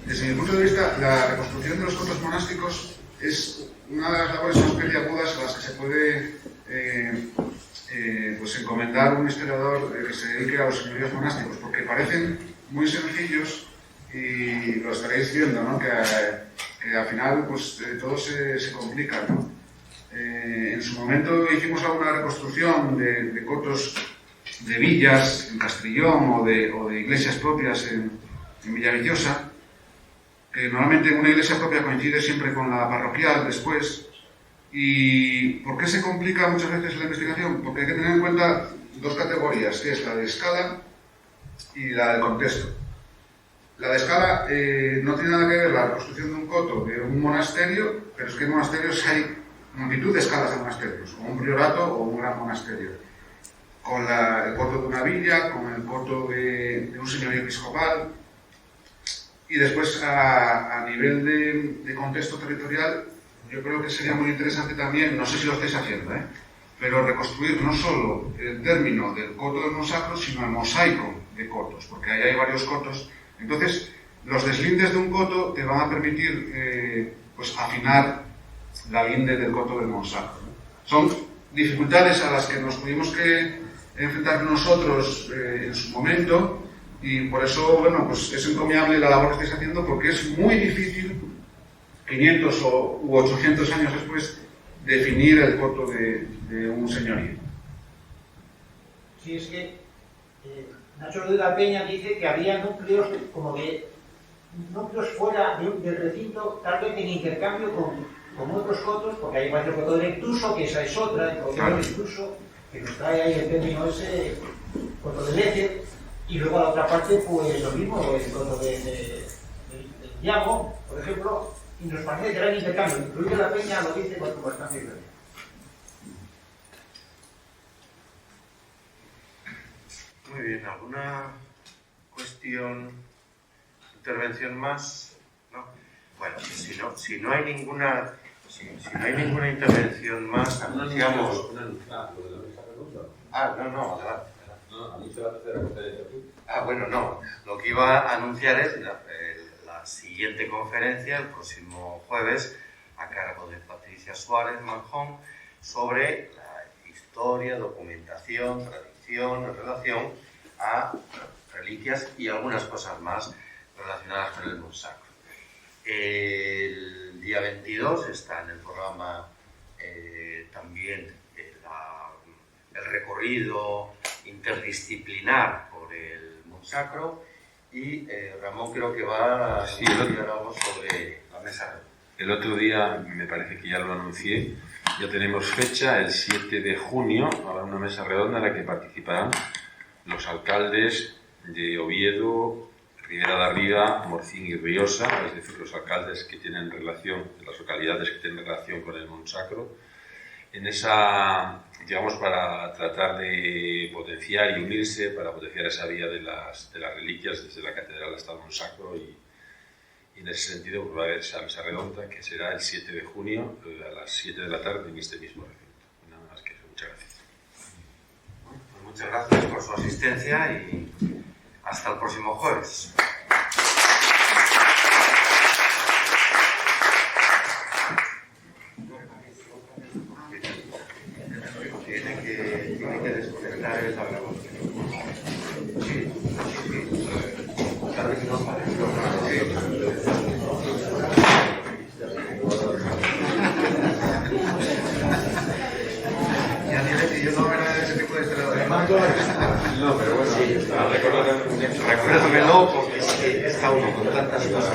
Desde mi punto de vista, la reconstrucción de los cotos monásticos es una de las labores más peliagudas a las que se puede pues encomendar un historiador que se dedique a los señoríos monásticos, porque parecen muy sencillos y lo estaréis viendo, ¿no? Que al final pues todo se complica, ¿no? En su momento hicimos alguna reconstrucción de cotos de villas en Castrillón o de iglesias propias en Villaviciosa, que normalmente una iglesia propia coincide siempre con la parroquial después. ¿Y por qué se complica muchas veces la investigación? Porque hay que tener en cuenta dos categorías, que es la de escala y la de contexto. La de escala no tiene nada que ver la reconstrucción de un coto de un monasterio, pero es que en monasterios hay multitud de escalas de monasterios, o un priorato o un gran monasterio, con el coto de una villa, con el coto de un señorío episcopal, y después a nivel de contexto territorial, yo creo que sería muy interesante también, no sé si lo estáis haciendo, pero reconstruir no solo el término del coto del Monsacro, sino el mosaico de cotos, porque ahí hay varios cotos. Entonces, los deslindes de un coto te van a permitir pues afinar la linde del coto del Monsacro, ¿no? Son dificultades a las que nos tuvimos que enfrentar nosotros en su momento, y por eso, bueno, pues es encomiable la labor que estáis haciendo, porque es muy difícil 500 u 800 años después definir el coto de un señorío. Sí, es que Nacho de la Peña dice que había núcleos como que núcleos fuera del recinto, tal vez en intercambio con otros cotos, porque hay varios cotos de Lectuso, que esa es otra, el coto de Lectuso, que nos trae ahí el término ese, coto de Leche, y luego a la otra parte, pues lo mismo, el coto de Llamo, por ejemplo, y nos parece gran intercambio. Incluido la Peña lo dice con bastante claridad. Muy bien, ¿alguna cuestión, intervención más? ¿No? Bueno, si no hay ninguna intervención más, anunciamos. No, adelante. Bueno, no. Lo que iba a anunciar es la siguiente conferencia, el próximo jueves, a cargo de Patricia Suárez Manjón, sobre la historia, documentación, tradición en relación a reliquias y algunas cosas más relacionadas con el Monsacro. El día 22 está en el programa también el recorrido interdisciplinar por el Monsacro, y Ramón creo que va a decir algo sobre la mesa. El otro día, me parece que ya lo anuncié, ya tenemos fecha, el 7 de junio, habrá una mesa redonda en la que participarán los alcaldes de Oviedo, Ribera de Arriba, Morcín y Riosa, es decir, los alcaldes que tienen relación, de las localidades que tienen relación con el Monsacro, en esa, digamos, para tratar de potenciar y unirse, para potenciar esa vía de las reliquias desde la catedral hasta el Monsacro, y en ese sentido pues, va a haber esa mesa redonda que será el 7 de junio a las 7 de la tarde en este mismo recinto. Nada más que eso, muchas gracias. Muchas gracias por su asistencia y hasta el próximo jueves. Tiene que desconectar el grabación. Sí. Tal vez no parece. Ya dile que yo no era de ese tipo de estrellas. No, pero bueno, recuérdamelo porque está uno con tantas cosas.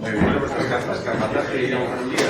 Muy bien, vuestras cartas, que iremos un día.